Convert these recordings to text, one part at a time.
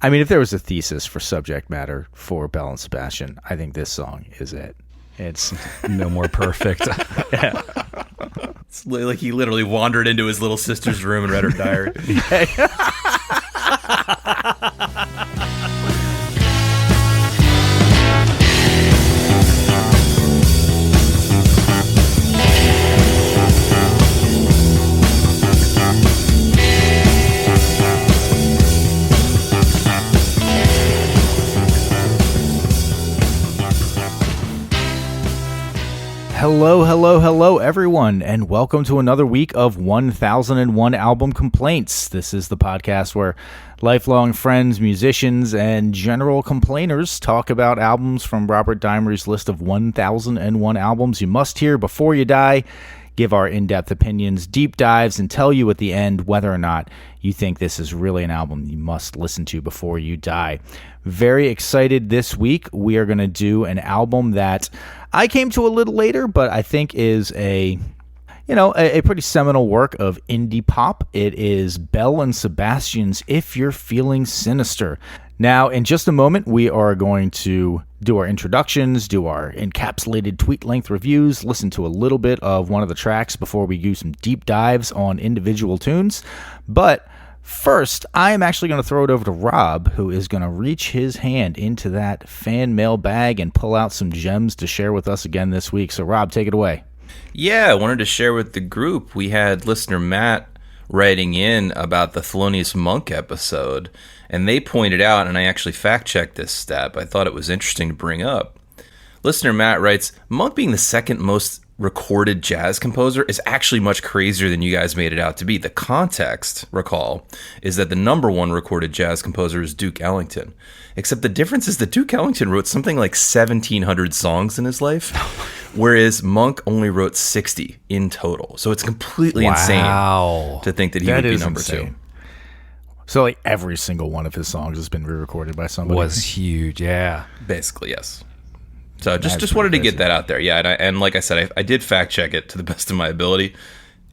I mean, if there was a thesis for subject matter for Belle and Sebastian, I think this song is it. It's no more perfect. Yeah. It's like he literally wandered into his little sister's room and read her diary. Hello, everyone, and welcome to another week of 1001 Album Complaints. This is the podcast where lifelong friends, musicians, and general complainers talk about albums from Robert Dimery's list of 1001 albums you must hear before you die, give our in-depth opinions, deep dives, and tell you at the end whether or not you think this is really an album you must listen to before you die. Very excited this week. We are going to do an album that I came to a little later, but I think is a pretty seminal work of indie pop. It is Belle and Sebastian's If You're Feeling Sinister. Now, in just a moment, we are going to do our introductions, do our encapsulated tweet-length reviews, listen to a little bit of one of the tracks before we do some deep dives on individual tunes. But first, I am actually going to throw it over to Rob, who is going to reach his hand into that fan mail bag and pull out some gems to share with us again this week. So, Rob, take it away. Yeah, I wanted to share with the group. We had listener Matt writing in about the Thelonious Monk episode, and they pointed out, and I actually fact-checked this stat, but I thought it was interesting to bring up. Listener Matt writes, Monk being the second most recorded jazz composer is actually much crazier than you guys made it out to be. The context, recall, is that the number one recorded jazz composer is Duke Ellington. Except the difference is that Duke Ellington wrote something like 1,700 songs in his life, whereas Monk only wrote 60 in total. So it's completely insane to think that he would be number two. So like every single one of his songs has been re-recorded by somebody. Was huge, yeah. Basically, yes. So just wanted to get that out there. Yeah, and like I said, I did fact check it to the best of my ability.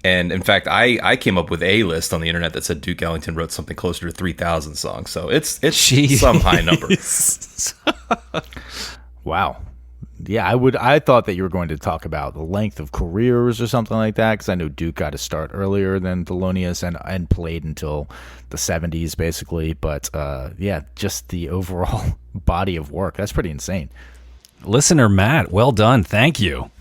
And in fact, I came up with a list on the internet that said Duke Ellington wrote something closer to 3,000 songs. So it's some high number. Wow. Yeah, I thought that you were going to talk about the length of careers or something like that, because I know Duke got to start earlier than Thelonious and played until the 70s, basically. But yeah, just the overall body of work. That's pretty insane. Listener Matt, well done. Thank you.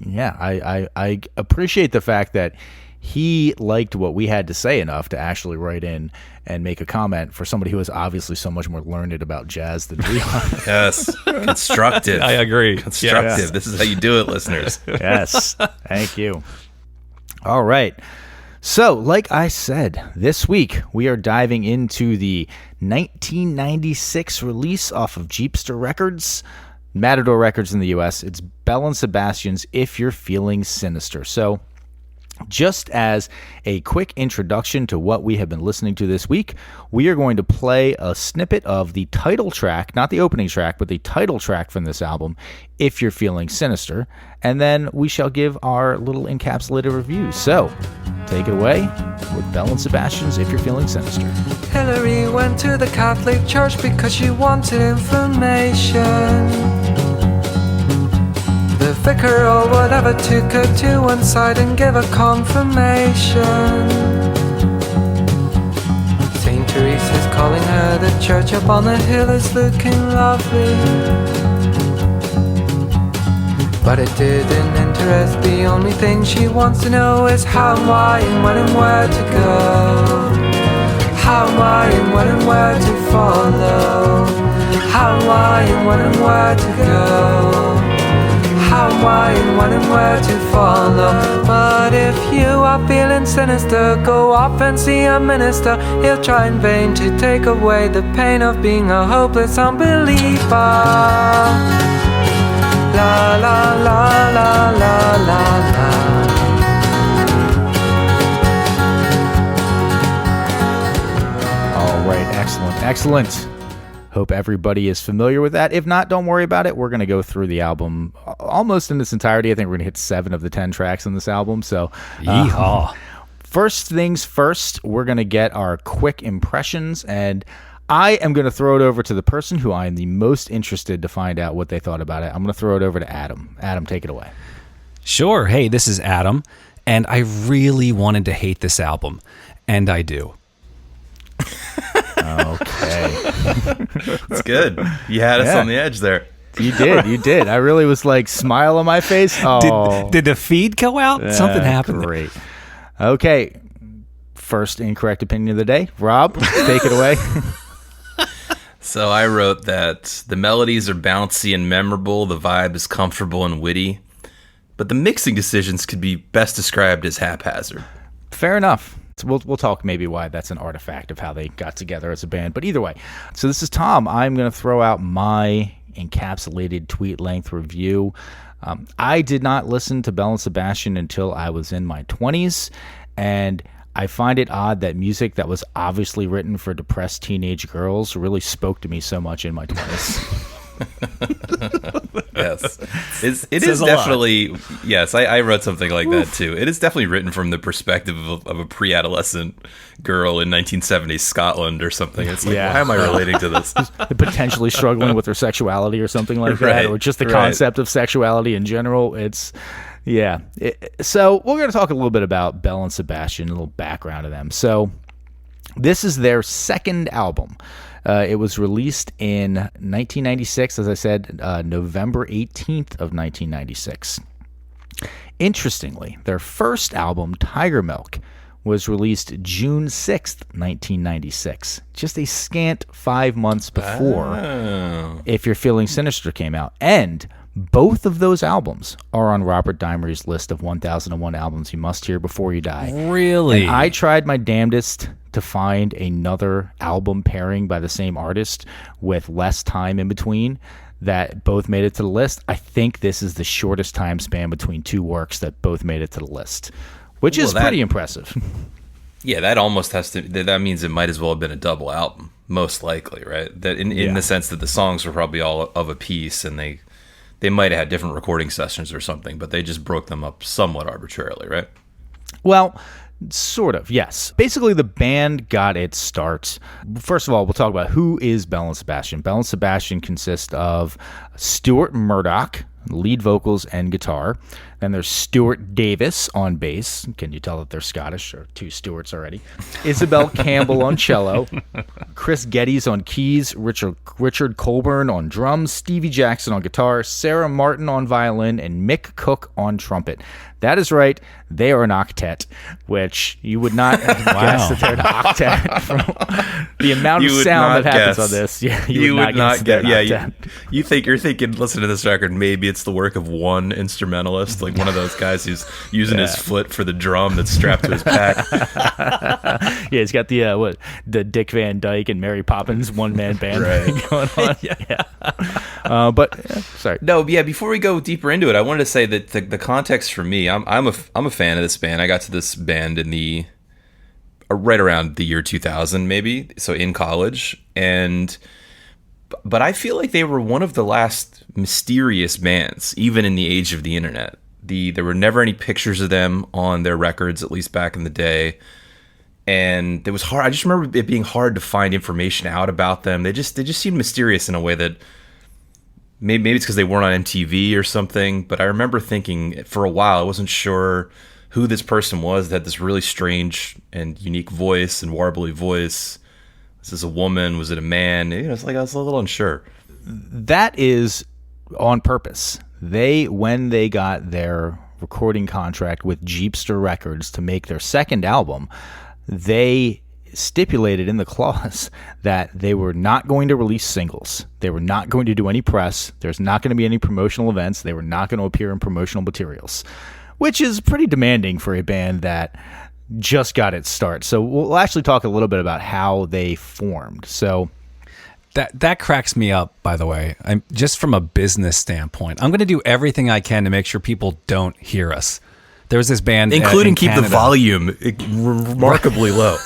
Yeah, I appreciate the fact that he liked what we had to say enough to actually write in and make a comment for somebody who is obviously so much more learned about jazz than we are. Yes, constructive. I agree. Constructive. Yes. This is how you do it, listeners. Yes, thank you. All right. So, like I said, this week we are diving into the 1996 release off of Jeepster Records, Matador Records in the U.S. It's Belle and Sebastian's If You're Feeling Sinister. So, just as a quick introduction to what we have been listening to this week, we are going to play a snippet of the title track, not the opening track, but the title track from this album, If You're Feeling Sinister, and then we shall give our little encapsulated review. So, take it away with Belle and Sebastian's If You're Feeling Sinister. Hillary went to the Catholic Church because she wanted information. The vicar or whatever took her to one side and gave her confirmation. St. Teresa's calling her, the church up on the hill is looking lovely. But it didn't interest, the only thing she wants to know is how, why, and when and where to go. How, why, and when and where to follow. How, why, and when and where to go. How, why, and when and where to follow. But if you are feeling sinister, go off and see a minister. He'll try in vain to take away the pain of being a hopeless unbeliever. La la la la la la la. All right, excellent. Hope everybody is familiar with that. If not, don't worry about it. We're going to go through the album almost in its entirety. I think we're going to hit 7 of the 10 tracks on this album. So, yeehaw. First things first, we're going to get our quick impressions. And I am going to throw it over to the person who I am the most interested to find out what they thought about it. I'm going to throw it over to Adam. Adam, take it away. Sure. Hey, this is Adam, and I really wanted to hate this album, and I do. Okay. It's good. You had us on the edge there. You did. I really was like, smile on my face. Oh. Did the feed go out? Something happened. Great. Okay. First incorrect opinion of the day. Rob, take it away. So I wrote that the melodies are bouncy and memorable, the vibe is comfortable and witty, but the mixing decisions could be best described as haphazard. Fair enough. So we'll talk maybe why that's an artifact of how they got together as a band. But either way, so this is Tom. I'm going to throw out my encapsulated tweet-length review. I did not listen to Belle and Sebastian until I was in my 20s, and I find it odd that music that was obviously written for depressed teenage girls really spoke to me so much in my 20s. Yes. It is definitely, yes, I wrote something like that too. It is definitely written from the perspective of a pre-adolescent girl in 1970s Scotland or something. It's like, why am I relating to this? Potentially struggling with her sexuality or something like that, or just the concept of sexuality in general. It's... Yeah. So we're going to talk a little bit about Belle and Sebastian, a little background of them. So this is their second album. It was released in 1996, as I said, November 18th of 1996. Interestingly, their first album, Tiger Milk, was released June 6th, 1996, just a scant 5 months before If You're Feeling Sinister came out. And both of those albums are on Robert Dimery's list of 1001 albums you must hear before you die. Really? And I tried my damnedest to find another album pairing by the same artist with less time in between that both made it to the list. I think this is the shortest time span between two works that both made it to the list, which is pretty impressive. Yeah, that almost has to. That means it might as well have been a double album, most likely, right? That in the sense that the songs were probably all of a piece, and they might have had different recording sessions or something, but they just broke them up somewhat arbitrarily, right? Well, sort of, yes. Basically, the band got its start. First of all, we'll talk about who is Belle and Sebastian. Belle and Sebastian consist of Stuart Murdoch, lead vocals and guitar. Then there's Stuart Davis on bass. Can you tell that they're Scottish? Or two Stuarts already. Isabel Campbell on cello. Chris Geddes on keys. Richard Colburn on drums. Stevie Jackson on guitar. Sarah Martin on violin. And Mick Cook on trumpet. That is right. They are an octet, which you would not guess that they're an octet from the amount of sound that happens on this. Yeah, you would not guess. Yeah, you're thinking. Listen to this record. Maybe it's the work of one instrumentalist, like one of those guys who's using his foot for the drum that's strapped to his back. Yeah, he's got the Dick Van Dyke and Mary Poppins one man band going on. Sorry. No, yeah. Before we go deeper into it, I wanted to say that the context for me, I'm a fan of this band. I got to this band in the right around the year 2000, maybe, so in college, but I feel like they were one of the last mysterious bands, even in the age of the internet. There were never any pictures of them on their records, at least back in the day, and it was hard. I just remember it being hard to find information out about them. They just seemed mysterious in a way that maybe it's because they weren't on MTV or something. But I remember thinking for a while I wasn't sure who this person was that had this really strange and unique voice and warbly voice. Was this a woman? Was it a man? It's like I was a little unsure. That is on purpose. When they got their recording contract with Jeepster Records to make their second album, they stipulated in the clause that they were not going to release singles. They were not going to do any press. There's not going to be any promotional events. They were not going to appear in promotional materials, which is pretty demanding for a band that just got its start. So we'll actually talk a little bit about how they formed. So that cracks me up, by the way. I'm just from a business standpoint. I'm going to do everything I can to make sure people don't hear us. There was this band, including in keep Canada. the volume remarkably low.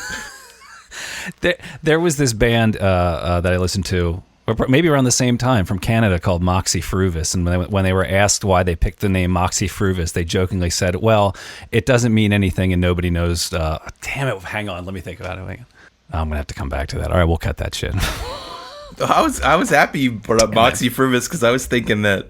There was this band that I listened to, or maybe around the same time, from Canada, called Moxie Fruvis. And when they were asked why they picked the name Moxie Fruvis, they jokingly said, well, it doesn't mean anything and nobody knows. Damn it, hang on, let me think about it. I'm gonna have to come back to that. All right, we'll cut that shit. I was happy you brought up Moxie Fruvis because I was thinking that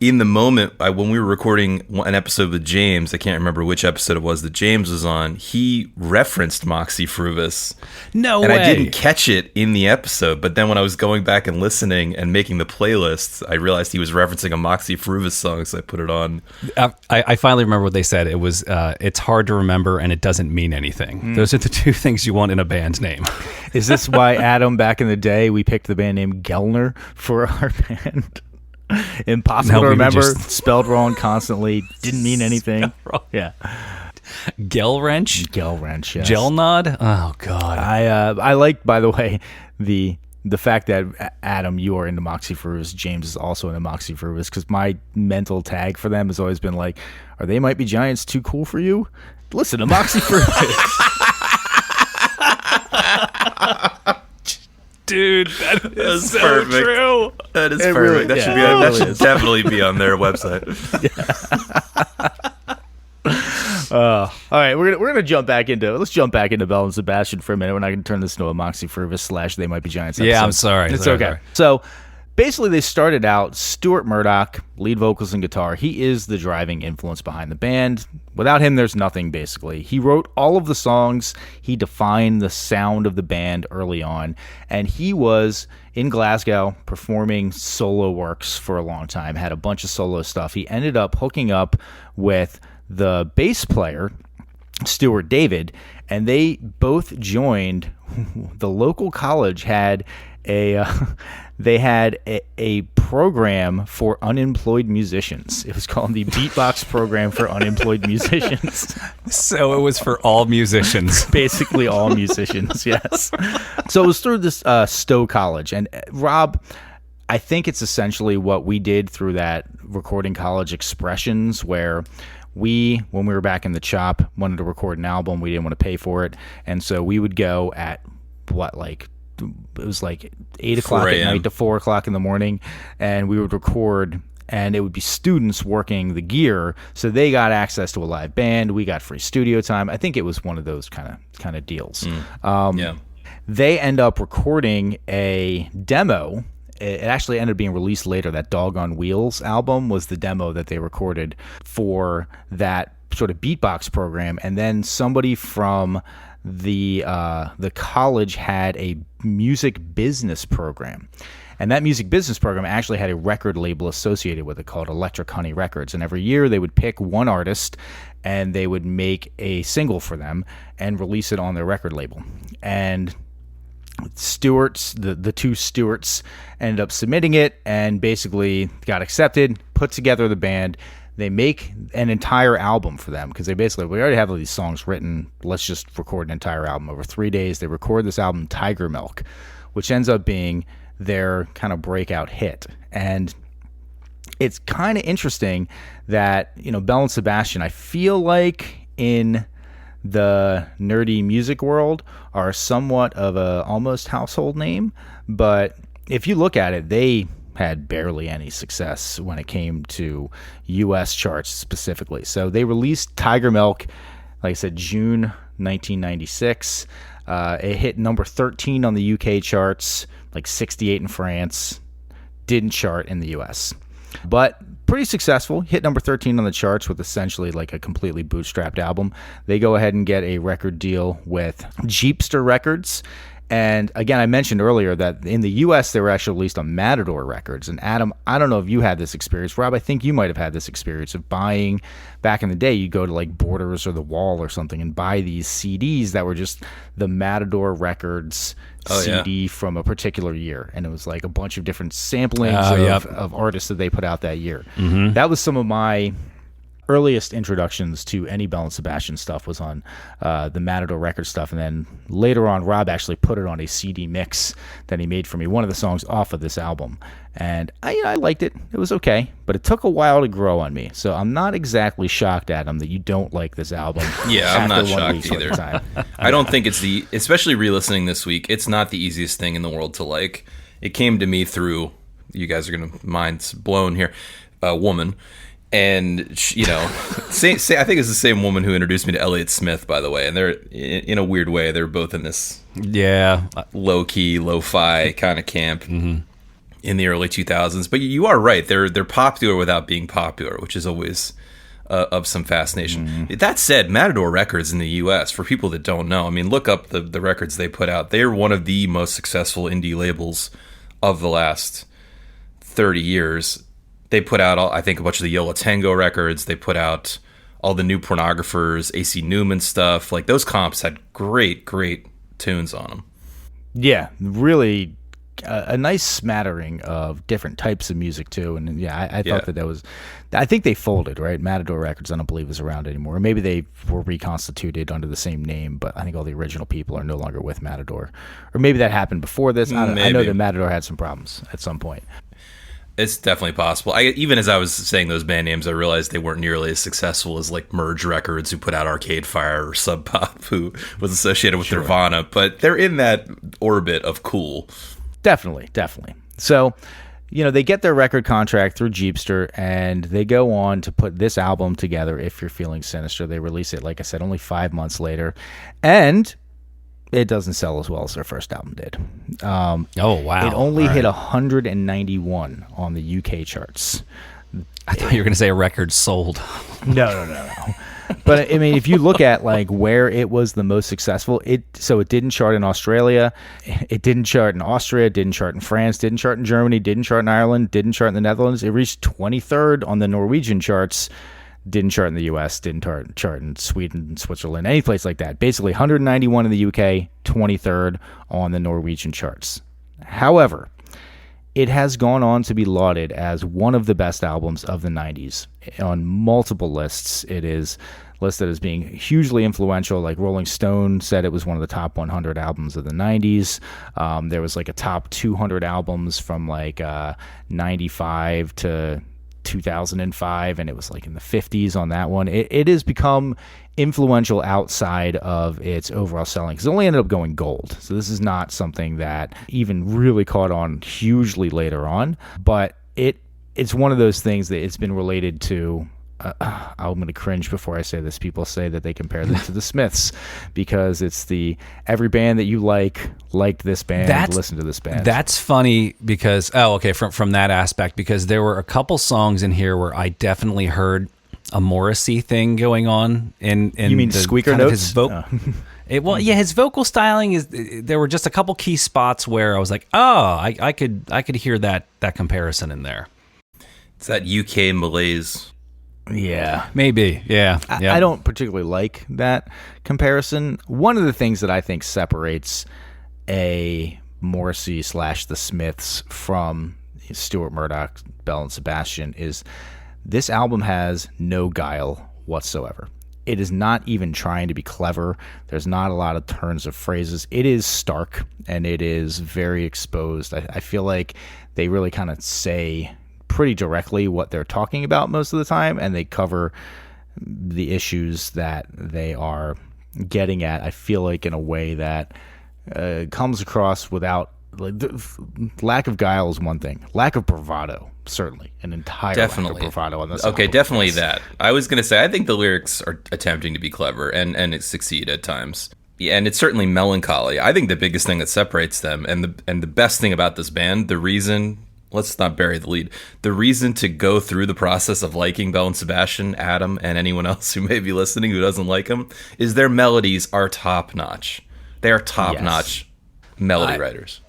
in the moment when we were recording an episode with James, I can't remember which episode it was that James was on, he referenced Moxie Fruvis. No and way. I didn't catch it in the episode, but then when I was going back and listening and making the playlists, I realized he was referencing a Moxie Fruvis song, so I put it on. I finally remember what they said. It was, it's hard to remember and it doesn't mean anything. Those are the two things you want in a band name. Is this why, Adam, back in the day, we picked the band name Gellner for our band? Impossible to remember, spelled wrong constantly, didn't mean anything. Yeah. Gel wrench? Gel wrench, yes. Gel nod? Oh, God. I like, by the way, the fact that, Adam, you are into Moxie Fruvis, James is also into Moxie Fruvis, because my mental tag for them has always been like, are They Might Be Giants too cool for you? Listen to Moxie Fruvis. Dude, that is so perfect. true. That is It perfect. really- That yeah, should be. it That really should is. definitely be on their website. All right, we're gonna jump back into Belle and Sebastian for a minute. We're not gonna turn this into a Moxie Fruvis / They Might Be Giants episode. Yeah, I'm sorry. It's Sorry, okay. sorry. So basically, they started out Stuart Murdoch, lead vocals and guitar. He is the driving influence behind the band. Without him, there's nothing, basically. He wrote all of the songs. He defined the sound of the band early on. And he was in Glasgow performing solo works for a long time, had a bunch of solo stuff. He ended up hooking up with the bass player, Stuart David, and they both joined. The local college had a program for unemployed musicians. It was called the Beatbox Program for Unemployed Musicians. So it was for all musicians. Basically all musicians, yes. So it was through this Stowe College. And Rob, I think it's essentially what we did through that recording college Expressions, where when we were back in the shop, wanted to record an album. We didn't want to pay for it. And so we would go at it was like 8 o'clock 4 at a.m. night to 4 o'clock in the morning, and we would record, and it would be students working the gear, so they got access to a live band. We got free studio time. I think it was one of those kind of deals. Yeah. They end up recording a demo. It actually ended up being released later. That Dog on Wheels album was the demo that they recorded for that sort of beatbox program, and then somebody from the college had a music business program, and that music business program actually had a record label associated with it called Electric Honey Records. And every year they would pick one artist and they would make a single for them and release it on their record label. And Stewart's, the two Stewarts, ended up submitting it and basically got accepted, put together the band. They make an entire album for them because we already have all these songs written. Let's just record an entire album. Over 3 days, they record this album, Tiger Milk, which ends up being their kind of breakout hit. And it's kind of interesting that, Belle and Sebastian, I feel like in the nerdy music world, are somewhat of a almost household name. But if you look at it, they had barely any success when it came to U.S. charts specifically. So they released Tiger Milk, like I said, June 1996. It hit number 13 on the UK charts, like 68 in France. Didn't chart in the U.S. But pretty successful. Hit number 13 on the charts with essentially like a completely bootstrapped album. They go ahead and get a record deal with Jeepster Records. And again, I mentioned earlier that in the U.S. they were actually released on Matador Records. And Adam, I don't know if you had this experience. Rob, I think you might have had this experience of buying, back in the day, you'd go to like Borders or The Wall or something and buy these CDs that were just the Matador Records CD from a particular year. And it was like a bunch of different samplings of artists that they put out that year. Mm-hmm. That was some of my earliest introductions to any Belle and Sebastian stuff was on the Matador record stuff, and then later on Rob actually put it on a CD mix that he made for me, one of the songs off of this album, and I liked it. It was okay, but it took a while to grow on me, so I'm not exactly shocked, Adam, that you don't like this album. Yeah, I'm not after 1 week's shocked worth of time. I don't think it's especially re-listening this week, it's not the easiest thing in the world to like. It came to me through, you guys are going to, mind's blown here, a woman. And I think it's the same woman who introduced me to Elliott Smith, by the way. And they're, in a weird way, they're both in this low key, lo-fi kind of camp in the early 2000s. But you are right; they're popular without being popular, which is always of some fascination. That said, Matador Records in the U.S., for people that don't know, I mean, look up the records they put out. They're one of the most successful indie labels of the last 30 years. They put out, I think, a bunch of the Yola Tango records. They put out all the New Pornographers, AC Newman stuff. Like, those comps had great tunes on them. Yeah, really a nice smattering of different types of music, too. And, I thought that was... I think they folded, right? Matador Records, I don't believe, is around anymore. Or maybe they were reconstituted under the same name, but I think all the original people are no longer with Matador. Or maybe that happened before this. I know that Matador had some problems at some point. It's definitely possible. Even as I was saying those band names, I realized they weren't nearly as successful as like Merge Records, who put out Arcade Fire, or Sub Pop, who was associated with Nirvana. But they're in that orbit of cool. Definitely. So, they get their record contract through Jeepster, and they go on to put this album together, If You're Feeling Sinister. They release it, like I said, only 5 months later. And it doesn't sell as well as their first album did. Oh, wow. It only hit 191 on the UK charts. I thought you were going to say a record sold. No. But, I mean, if you look at, like, where it was the most successful, it didn't chart in Australia, it didn't chart in Austria, it didn't chart in France, didn't chart in Germany, didn't chart in Ireland, didn't chart in the Netherlands. It reached 23rd on the Norwegian charts. Didn't chart in the U.S., didn't chart in Sweden, Switzerland, any place like that. Basically, 191 in the UK, 23rd on the Norwegian charts. However, it has gone on to be lauded as one of the best albums of the 90s. On multiple lists, it is listed as being hugely influential. Like Rolling Stone said it was one of the top 100 albums of the 90s. There was like a top 200 albums from like 95 to 2005, and it was like in the 50s on that one. It has become influential outside of its overall selling, because it only ended up going gold. So this is not something that even really caught on hugely later on, but it's one of those things that it's been related to. I'm going to cringe before I say this. People say that they compare them to the Smiths because it's every band that you liked this band, listen to this band. That's funny because, from that aspect, because there were a couple songs in here where I definitely heard a Morrissey thing going on. In you mean squeaker notes? His vocal styling there were just a couple key spots where I was like, I could hear that comparison in there. It's that UK malaise. Yeah. Maybe, yeah. I don't particularly like that comparison. One of the things that I think separates a Morrissey / the Smiths from Stuart Murdoch, Belle and Sebastian is this album has no guile whatsoever. It is not even trying to be clever. There's not a lot of turns of phrases. It is stark, and it is very exposed. I feel like they really kind of say pretty directly what they're talking about most of the time, and they cover the issues that they are getting at, I feel like, in a way that comes across without lack of guile is one thing. Lack of bravado, certainly. An entire lack of bravado on this album. Okay, definitely that. I was going to say, I think the lyrics are attempting to be clever, and it succeed at times. Yeah, and it's certainly melancholy. I think the biggest thing that separates them, and the best thing about this band, the reason... Let's not bury the lead. The reason to go through the process of liking Belle and Sebastian, Adam, and anyone else who may be listening who doesn't like them, is their melodies are top-notch. They are top-notch melody writers.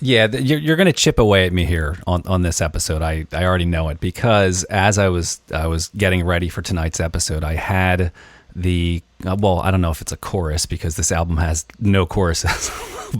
Yeah, you're going to chip away at me here on this episode. I already know it, because as I was getting ready for tonight's episode, I had the... well, I don't know if it's a chorus, because this album has no choruses.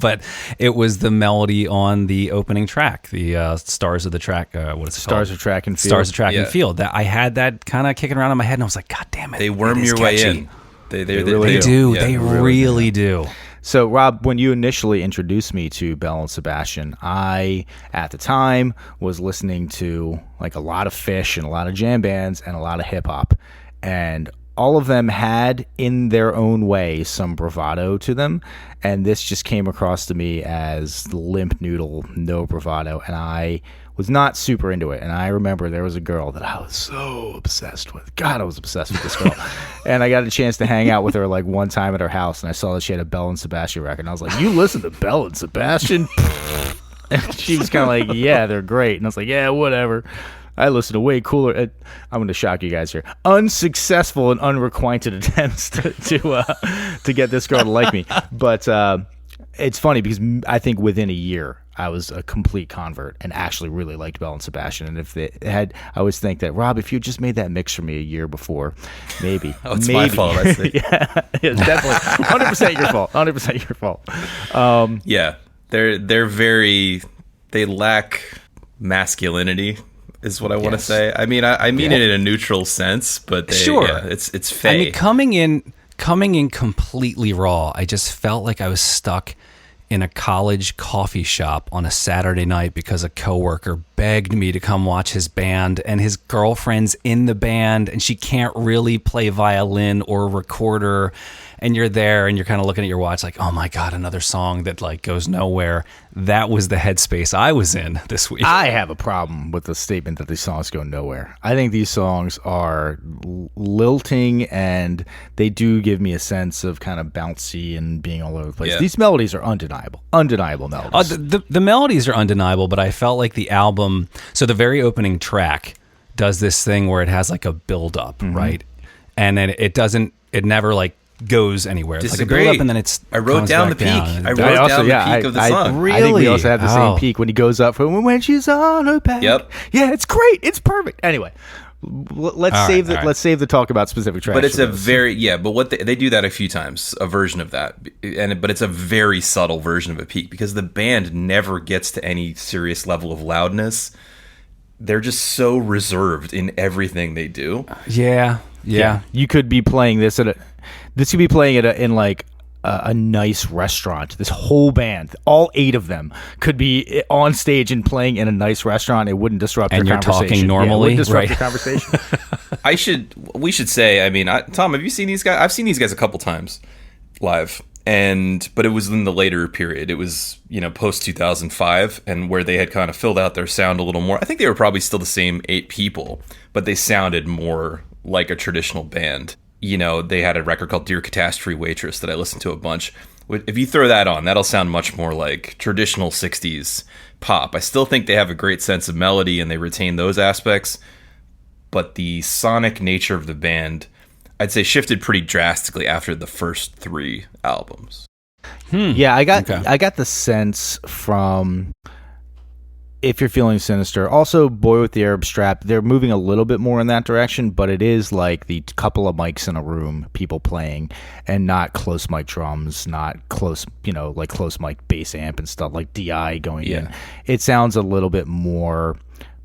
But it was the melody on the opening track, the Stars of the Track. What is it Stars called? of Track and Field. Stars of Track and Field. That I had that kind of kicking around in my head, and I was like, God damn it! They worm your way in. They really do. Yeah, they really do. So, Rob, when you initially introduced me to Belle and Sebastian, I, at the time, was listening to like a lot of Fish and a lot of jam bands and a lot of hip hop, and all of them had, in their own way, some bravado to them, and this just came across to me as limp noodle, no bravado, and I was not super into it. And I remember there was a girl that I was so obsessed with. God, I was obsessed with this girl. And I got a chance to hang out with her like one time at her house, and I saw that she had a Belle and Sebastian record, and I was like, "You listen to Belle and Sebastian?" And she was kind of like, "Yeah, they're great," and I was like, "Yeah, whatever." I listen to way cooler. I'm going to shock you guys here. Unsuccessful and unrequited attempts to get this girl to like me. But it's funny because I think within a year I was a complete convert and actually really liked Belle and Sebastian. And if they had, I always think that, Rob, if you just made that mix for me a year before, maybe. Oh, it's maybe. my fault. I see. Yeah, it's definitely 100% your fault. 100% your fault. Yeah, they're very, they lack masculinity, is what I want to say. I mean, I mean it in a neutral sense, but it's fake. I mean, coming in completely raw, I just felt like I was stuck in a college coffee shop on a Saturday night because a coworker begged me to come watch his band, and his girlfriend's in the band and she can't really play violin or recorder, and you're there and you're kind of looking at your watch like, oh my God, another song that like goes nowhere. That was the headspace I was in this week. I have a problem with the statement that these songs go nowhere. I think these songs are lilting, and they do give me a sense of kind of bouncy and being all over the place. Yeah. These melodies are undeniable melodies. The melodies are undeniable, but I felt like the album, so the very opening track does this thing where it has like a build up, right? And then it never like goes anywhere. It's like a build up and then I wrote down the peak. I wrote down the peak of the song. I think we also have the same peak when he goes up for when she's on her back. Yep. Yeah, it's great. It's perfect. Anyway, let's save the talk about specific tracks. But it's but what they do that a few times, a version of that, but it's a very subtle version of a peak because the band never gets to any serious level of loudness. They're just so reserved in everything they do. Yeah. You could be playing this in like a nice restaurant. This whole band, all 8 of them, could be on stage and playing in a nice restaurant. It wouldn't disrupt your conversation. And you're talking normally, it wouldn't disrupt right? your conversation. We should say, I mean, Tom, have you seen these guys? I've seen these guys a couple times live, but it was in the later period. It was, post 2005, and where they had kind of filled out their sound a little more. I think they were probably still the same 8 people, but they sounded more like a traditional band. They had a record called Dear Catastrophe Waitress that I listened to a bunch. If you throw that on, that'll sound much more like traditional 60s pop. I still think they have a great sense of melody and they retain those aspects, but the sonic nature of the band, I'd say, shifted pretty drastically after the first 3 albums. Yeah, I got the sense from If You're Feeling Sinister, also Boy with the Arab Strap, they're moving a little bit more in that direction, but it is like the couple of mics in a room, people playing, and not close mic drums, not close, like close mic bass amp and stuff, like DI going in. It sounds a little bit more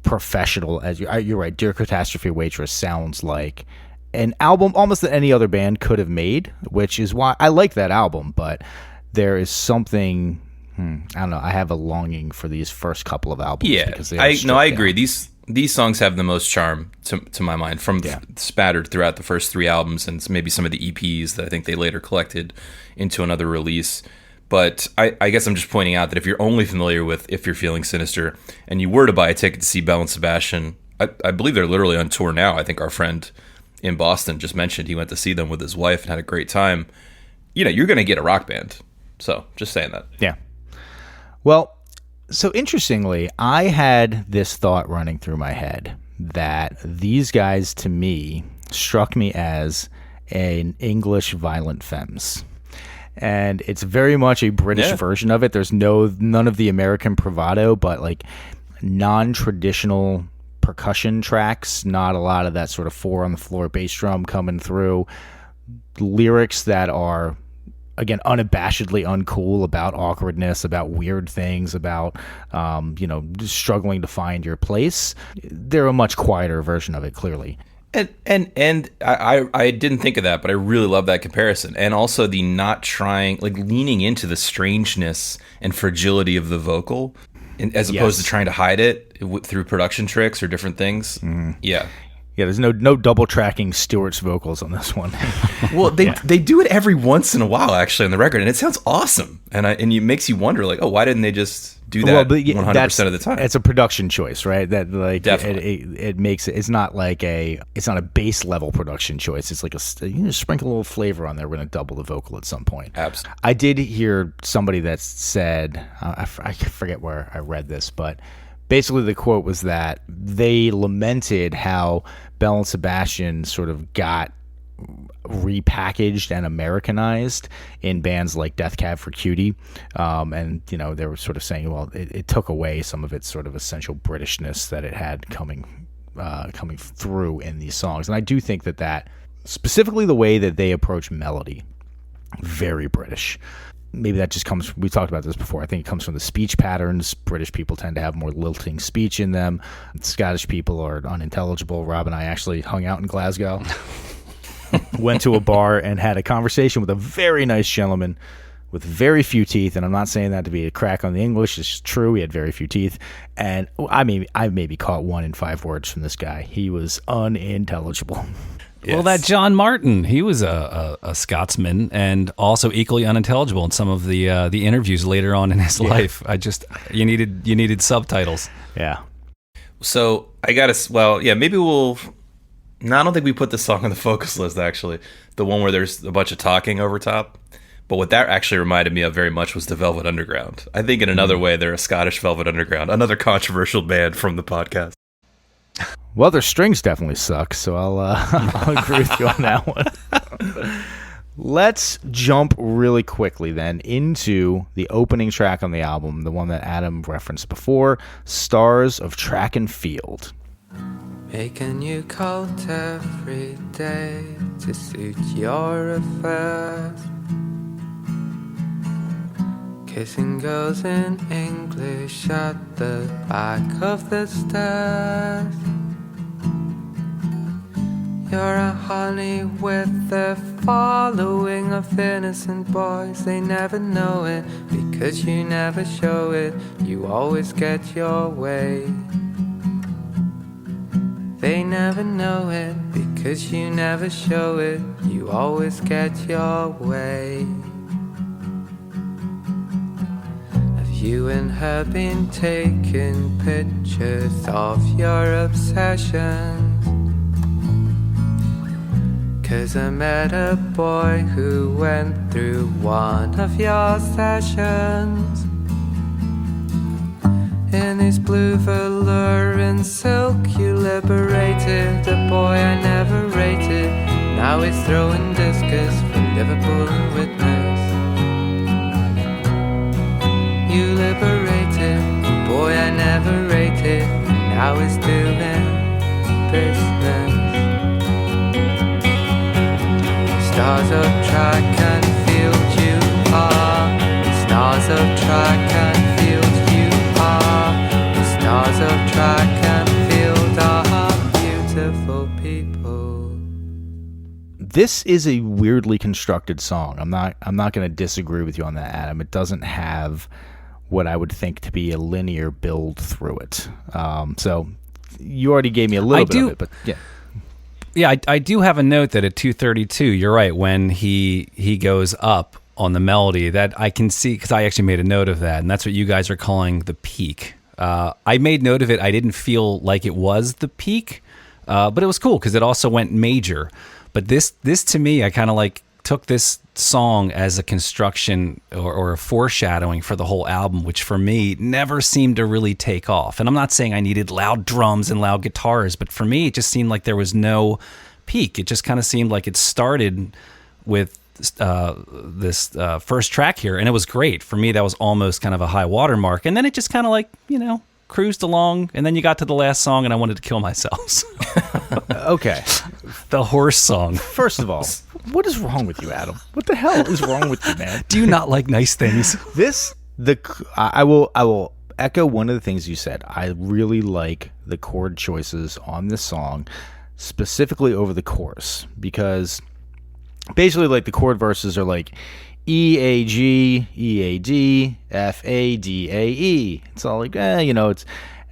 professional. As you're right, Dear Catastrophe Waitress sounds like an album almost that any other band could have made, which is why I like that album, but there is something... I don't know. I have a longing for these first couple of albums. Yeah, because I agree. These songs have the most charm to my mind, spattered throughout the first 3 albums, and maybe some of the EPs that I think they later collected into another release. But I guess I'm just pointing out that if you're only familiar with If You're Feeling Sinister, and you were to buy a ticket to see Belle and Sebastian, I believe they're literally on tour now. I think our friend in Boston just mentioned he went to see them with his wife and had a great time. You're going to get a rock band. So just saying that. Yeah. Well, so interestingly, I had this thought running through my head that these guys, to me, struck me as an English Violent Femmes. And it's very much a British version of it. There's none of the American bravado, but like non-traditional percussion tracks, not a lot of that sort of 4-on-the-floor bass drum coming through, lyrics that are, again, unabashedly uncool about awkwardness, about weird things, about just struggling to find your place. They're a much quieter version of it, clearly. And I didn't think of that, but I really love that comparison. And also the not trying, like leaning into the strangeness and fragility of the vocal, as opposed to trying to hide it through production tricks or different things. Mm-hmm. Yeah. Yeah, there's no double tracking Stewart's vocals on this one. Well, they do it every once in a while, actually, on the record, and it sounds awesome. And it makes you wonder, like, oh, why didn't they just do that 100% of the time? It's a production choice, right? That like Definitely. it makes it. It's not a base level production choice. It's like sprinkle a little flavor on there. We're gonna double the vocal at some point. Absolutely. I did hear somebody that said, I forget where I read this, but basically the quote was that they lamented how Belle and Sebastian sort of got repackaged and Americanized in bands like Death Cab for Cutie, and they were sort of saying, well, it took away some of its sort of essential Britishness that it had coming through in these songs. And I do think that specifically the way that they approach melody, very British. Maybe that just comes, we talked about this before, I think it comes from the speech patterns. British people tend to have more lilting speech in them. Scottish people are unintelligible. Rob and I actually hung out in Glasgow, went to a bar and had a conversation with a very nice gentleman with very few teeth. And I'm not saying that to be a crack on the English. It's just true. He had very few teeth. And I maybe caught 1 in 5 words from this guy. He was unintelligible. Yes. Well, that John Martin, he was a Scotsman and also equally unintelligible in some of the interviews later on in his life. You needed subtitles. Yeah. So maybe we'll. No, I don't think we put this song on the focus list, actually. The one where there's a bunch of talking over top. But what that actually reminded me of very much was the Velvet Underground. I think in another way, they're a Scottish Velvet Underground, another controversial band from the podcast. Well, their strings definitely suck, so I'll agree with you on that one. Let's jump really quickly then into the opening track on the album, the one that Adam referenced before, Stars of Track and Field. Make a new cult every day to suit your affairs. Kissing girls in English at the back of the stairs. You're a honey with a following of innocent boys. They never know it because you never show it. You always get your way. They never know it because you never show it. You always get your way. Have you and her been taking pictures of your obsessions? 'Cause I met a boy who went through one of your sessions. In his blue velour and silk you liberated a boy I never rated. Now he's throwing discus from Liverpool and Witness. You liberated a boy I never rated. Now he's doing business. Stars of track and field you are. Stars of track and field you are. The stars of track and field are beautiful people. This is a weirdly constructed song. I'm not going to disagree with you on that, Adam. It doesn't have what I would think to be a linear build through it. So you already gave me a little bit of it, but yeah. Yeah, I do have a note that at 2:32, you're right, when he goes up on the melody, that I can see, because I actually made a note of that, and that's what you guys are calling the peak. I made note of it. I didn't feel like it was the peak, but it was cool because it also went major. But this to me, I kind of like took this song as a construction or a foreshadowing for the whole album, which for me never seemed to really take off. And I'm not saying I needed loud drums and loud guitars, but for me, it just seemed like there was no peak. It just kind of seemed like it started with this first track here, and it was great. For me, that was almost kind of a high water mark. And then it just kind of like, cruised along, and then you got to the last song, and I wanted to kill myself. Okay. The horse song. First of all, what is wrong with you, Adam? What the hell is wrong with you, man? Do you not like nice things? I will echo one of the things you said. I really like the chord choices on this song, specifically over the chorus, because basically like the chord verses are like E, A, G, E, A, D, F, A, D, A, E. It's all like, it's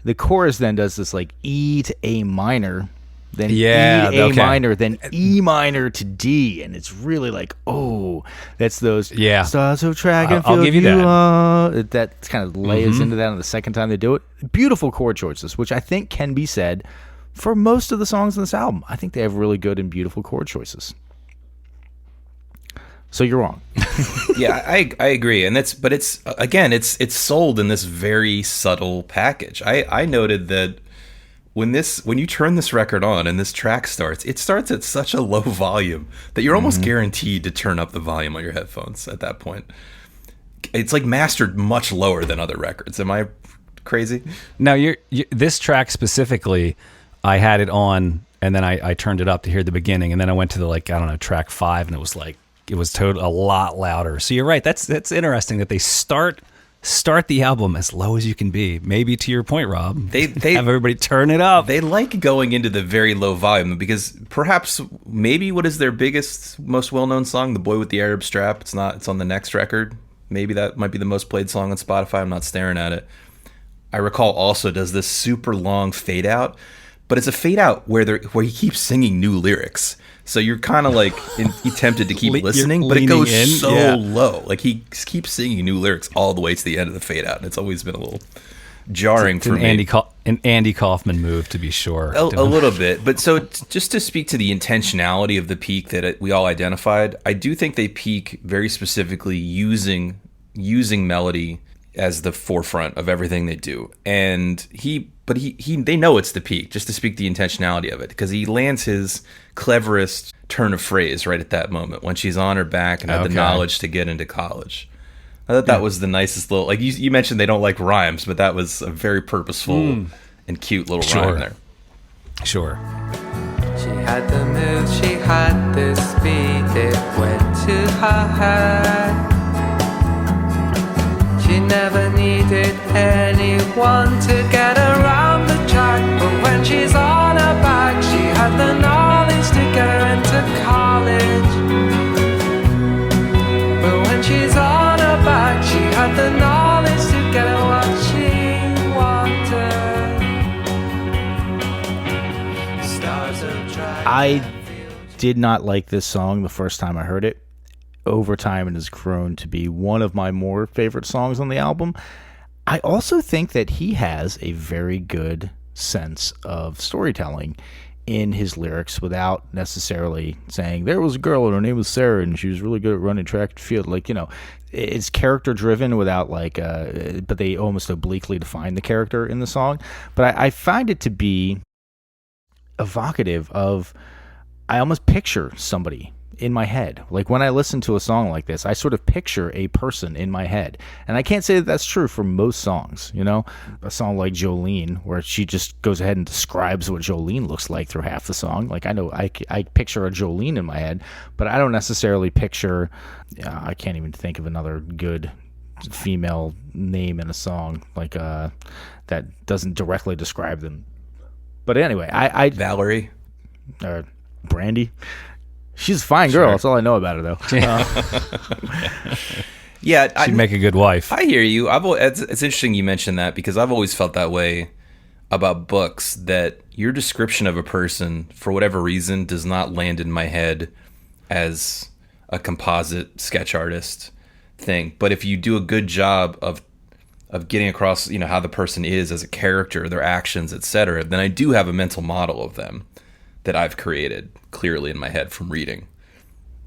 the chorus then does this like E to A minor then E to A minor, then E minor to D, and it's really like, oh, that's those stars of track and field. I'll give you that. That kind of lays into that on the second time they do it. Beautiful chord choices, which I think can be said for most of the songs in this album. I think they have really good and beautiful chord choices. So you're wrong. Yeah, I agree, and it's sold in this very subtle package. I noted that when you turn this record on and this track starts, it starts at such a low volume that you're almost guaranteed to turn up the volume on your headphones at that point. It's like mastered much lower than other records. Am I crazy? Now, this track specifically, I had it on, and then I turned it up to hear the beginning, and then I went to the track 5, and it was a lot louder. So you're right. That's interesting that they start the album as low as you can be. Maybe to your point, Rob, they have everybody turn it up. They like going into the very low volume because perhaps maybe what is their biggest, most well-known song, "The Boy with the Arab Strap." It's on the next record. Maybe that might be the most played song on Spotify. I'm not staring at it. I recall also does this super long fade out, but it's a fade out where he keeps singing new lyrics. So you're kind of like tempted to keep listening, but it goes low. Like he keeps singing new lyrics all the way to the end of the fade out, and it's always been a little jarring for me. An Andy Kaufman move, to be sure. A little bit. But so just to speak to the intentionality of the peak that we all identified, I do think they peak very specifically using melody as the forefront of everything they do. And they know it's the peak, just to speak the intentionality of it, because he lands his cleverest turn of phrase right at that moment when she's on her back and had the knowledge to get into college. I thought that was the nicest little, like you mentioned they don't like rhymes, but that was a very purposeful and cute little rhyme there. Sure. She had the moves, she had the speed, it went to her head. She never needed anyone to get around the track, but when she's on her back, she had the knowledge to get her into college. But when she's on her back, she had the knowledge to get her what she wanted. Stars of track. I did not like this song the first time I heard it. Over time, it has grown to be one of my more favorite songs on the album. I also think that he has a very good sense of storytelling in his lyrics without necessarily saying, there was a girl and her name was Sarah and she was really good at running track and field. Like, it's character driven without but they almost obliquely define the character in the song. But I find it to be evocative of, I almost picture somebody in my head. Like when I listen to a song like this, I sort of picture a person in my head. And I can't say that that's true for most songs, A song like Jolene, where she just goes ahead and describes what Jolene looks like through half the song. Like I know I picture a Jolene in my head, but I don't necessarily picture, I can't even think of another good female name in a song like that doesn't directly describe them. But anyway, I Valerie or Brandy. She's a fine girl. Sure. That's all I know about her, though. Yeah, she'd make a good wife. I hear you. It's interesting you mentioned that because I've always felt that way about books, that your description of a person, for whatever reason, does not land in my head as a composite sketch artist thing. But if you do a good job of getting across, how the person is as a character, their actions, etc., then I do have a mental model of them that I've created clearly in my head from reading.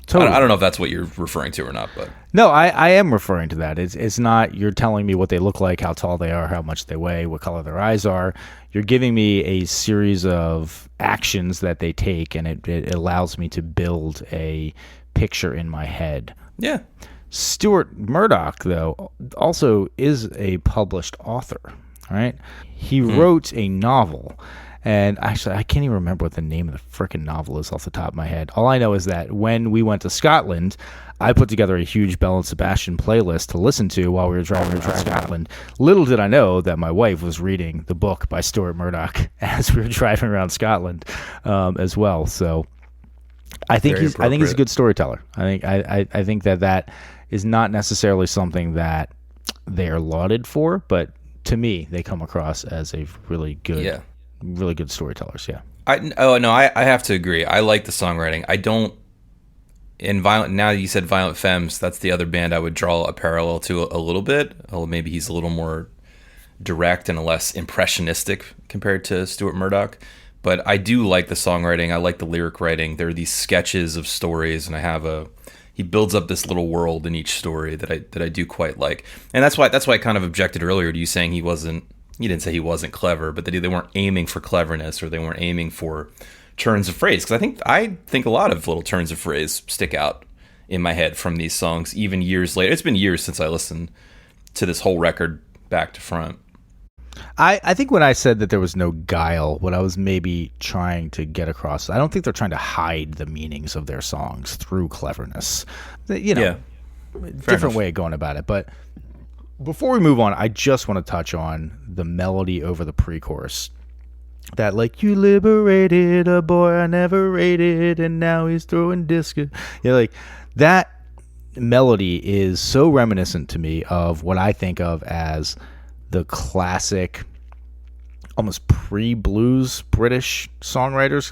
Totally. I don't know if that's what you're referring to or not, but no, I am referring to that. It's not you're telling me what they look like, how tall they are, how much they weigh, what color their eyes are. You're giving me a series of actions that they take, and it allows me to build a picture in my head. Yeah. Stuart Murdoch, though, also is a published author, right? He wrote a novel. And actually, I can't even remember what the name of the frickin' novel is off the top of my head. All I know is that when we went to Scotland, I put together a huge Belle and Sebastian playlist to listen to while we were driving around Scotland. Little did I know that my wife was reading the book by Stuart Murdoch as we were driving around Scotland as well. So I think he's a good storyteller. I think that is not necessarily something that they are lauded for, but to me, they come across as a really good really good storytellers. Yeah. I have to agree. I like the songwriting. I don't. In Violent, now you said Violent Femmes, that's the other band I would draw a parallel to a little bit. Oh, maybe he's a little more direct and less impressionistic compared to Stuart Murdoch. But I do like the songwriting. I like the lyric writing. There are these sketches of stories, and he builds up this little world in each story that I do quite like. And that's why I kind of objected earlier to you saying you didn't say he wasn't clever, but that they weren't aiming for cleverness, or they weren't aiming for turns of phrase, because I think a lot of little turns of phrase stick out in my head from these songs even years later. It's been years since I listened to this whole record back to front. I think when I said that there was no guile, what I was maybe trying to get across, I don't think they're trying to hide the meanings of their songs through cleverness. Different enough. way of going about it. But before we move on, I just want to touch on the melody over the pre-chorus. That, like, you liberated a boy I never rated, and now he's throwing disco. Yeah, like, that melody is so reminiscent to me of what I think of as the classic, almost pre-blues British songwriters.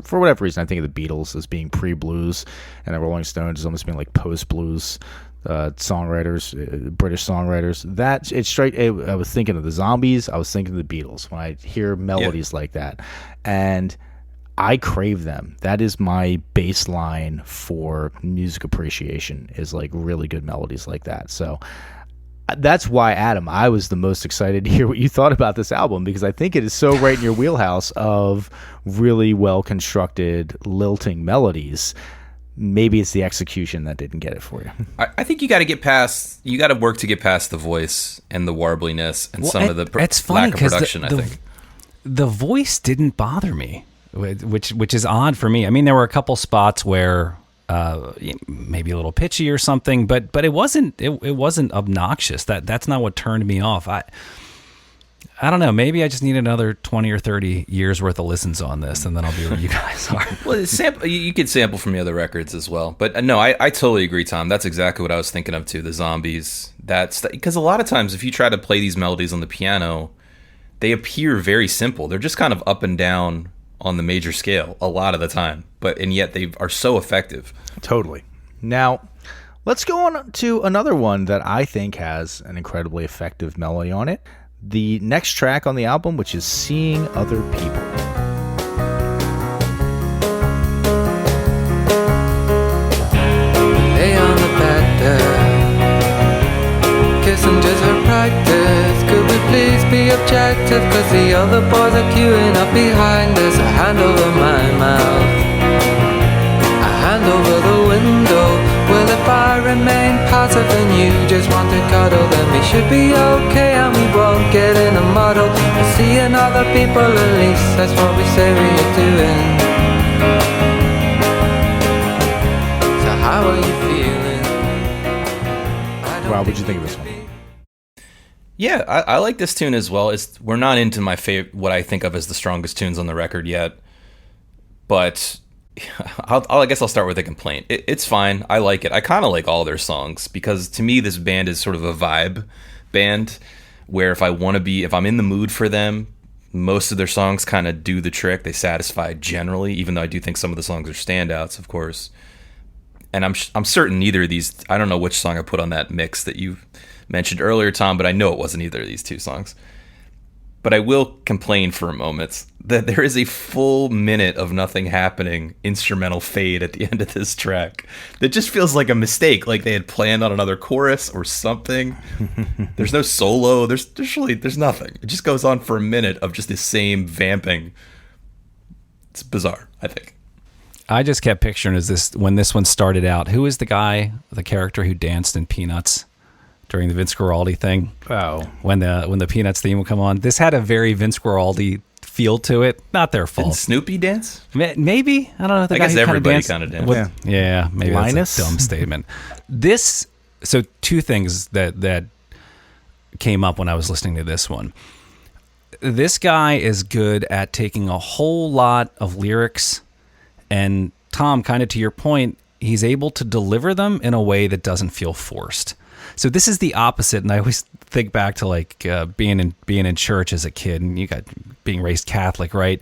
For whatever reason, I think of the Beatles as being pre-blues, and the Rolling Stones as almost being like post-blues songwriters, British songwriters. I was thinking of the Zombies. I was thinking of the Beatles when I hear melodies like that, and I crave them. That is my baseline for music appreciation, is like really good melodies like that. So that's why, Adam, I was the most excited to hear what you thought about this album, because I think it is so right in your wheelhouse of really well constructed lilting melodies. Maybe it's the execution that didn't get it for you. I think you got to work to get past the voice and the warbliness and some of the lack of production, I think. The voice didn't bother me, which is odd for me. I mean, there were a couple spots where maybe a little pitchy or something, but it wasn't obnoxious. That's not what turned me off. I don't know. Maybe I just need another 20 or 30 years worth of listens on this, and then I'll be where you guys are. Well, you could sample from the other records as well. But no, I totally agree, Tom. That's exactly what I was thinking of too. The Zombies. That's because a lot of times if you try to play these melodies on the piano, they appear very simple. They're just kind of up and down on the major scale a lot of the time, and yet they are so effective. Totally. Now, let's go on to another one that I think has an incredibly effective melody on it. The next track on the album, which is Seeing Other People. Lay on the bed there, kissing just for practice. Could we please be objective? Cause the other boys are queuing up behind us. A hand over my mouth, a hand over the window. Well, if I remain passive and you just want to cuddle, then we should be okay and we won't get in a muddle. We're seeing other people, at least that's what we say we're doing. So how are you feeling? Rob, what'd you think of this one? Yeah, I like this tune as well. We're not into my favorite, what I think of as the strongest tunes on the record yet, but I guess I'll start with a complaint. It's fine. I like it. I kind of like all their songs, because to me this band is sort of a vibe band where if I'm in the mood for them, most of their songs kind of do the trick. They satisfy generally, even though I do think some of the songs are standouts, of course. And I'm certain neither of these, I don't know which song I put on that mix that you mentioned earlier, Tom, but I know it wasn't either of these two songs. But I will complain for a moment that there is a full minute of nothing happening instrumental fade at the end of this track that just feels like a mistake, like they had planned on another chorus or something. There's no solo. There's nothing. It just goes on for a minute of just the same vamping. It's bizarre, I think. I just kept picturing when this one started out, who is the character who danced in Peanuts during the Vince Guaraldi thing? Oh, when the Peanuts theme would come on, this had a very Vince Guaraldi feel to it. Not their fault. Didn't Snoopy dance? Maybe, I don't know. I guess everybody kind of danced. Yeah, maybe Linus? that's a dumb statement. So two things that came up when I was listening to this one. This guy is good at taking a whole lot of lyrics, and Tom, kind of to your point, he's able to deliver them in a way that doesn't feel forced. So this is the opposite, and I always think back to like being in church as a kid, and you got being raised Catholic, right?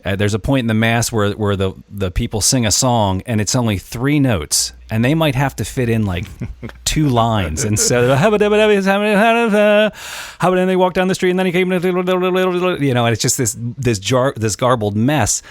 There's a point in the mass where the people sing a song and it's only 3 notes, and they might have to fit in like 2 lines instead of how then they walk down the street and then he came, and it's just this garbled mess.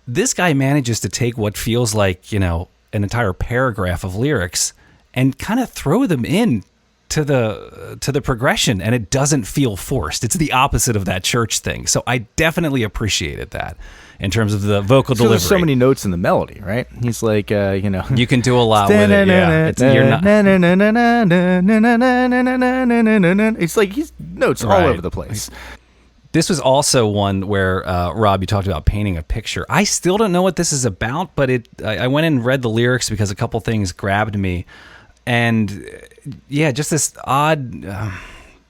This guy manages to take what feels like an entire paragraph of lyrics and kind of throw them in to the progression, and it doesn't feel forced. It's the opposite of that church thing. So I definitely appreciated that in terms of the vocal delivery. There's so many notes in the melody, right? He's like, you can do a lot with it. Yeah, it's like he's notes all over the place. This was also one where, Rob, you talked about painting a picture. I still don't know what this is about, but I went and read the lyrics because a couple things grabbed me. And yeah, just this odd, I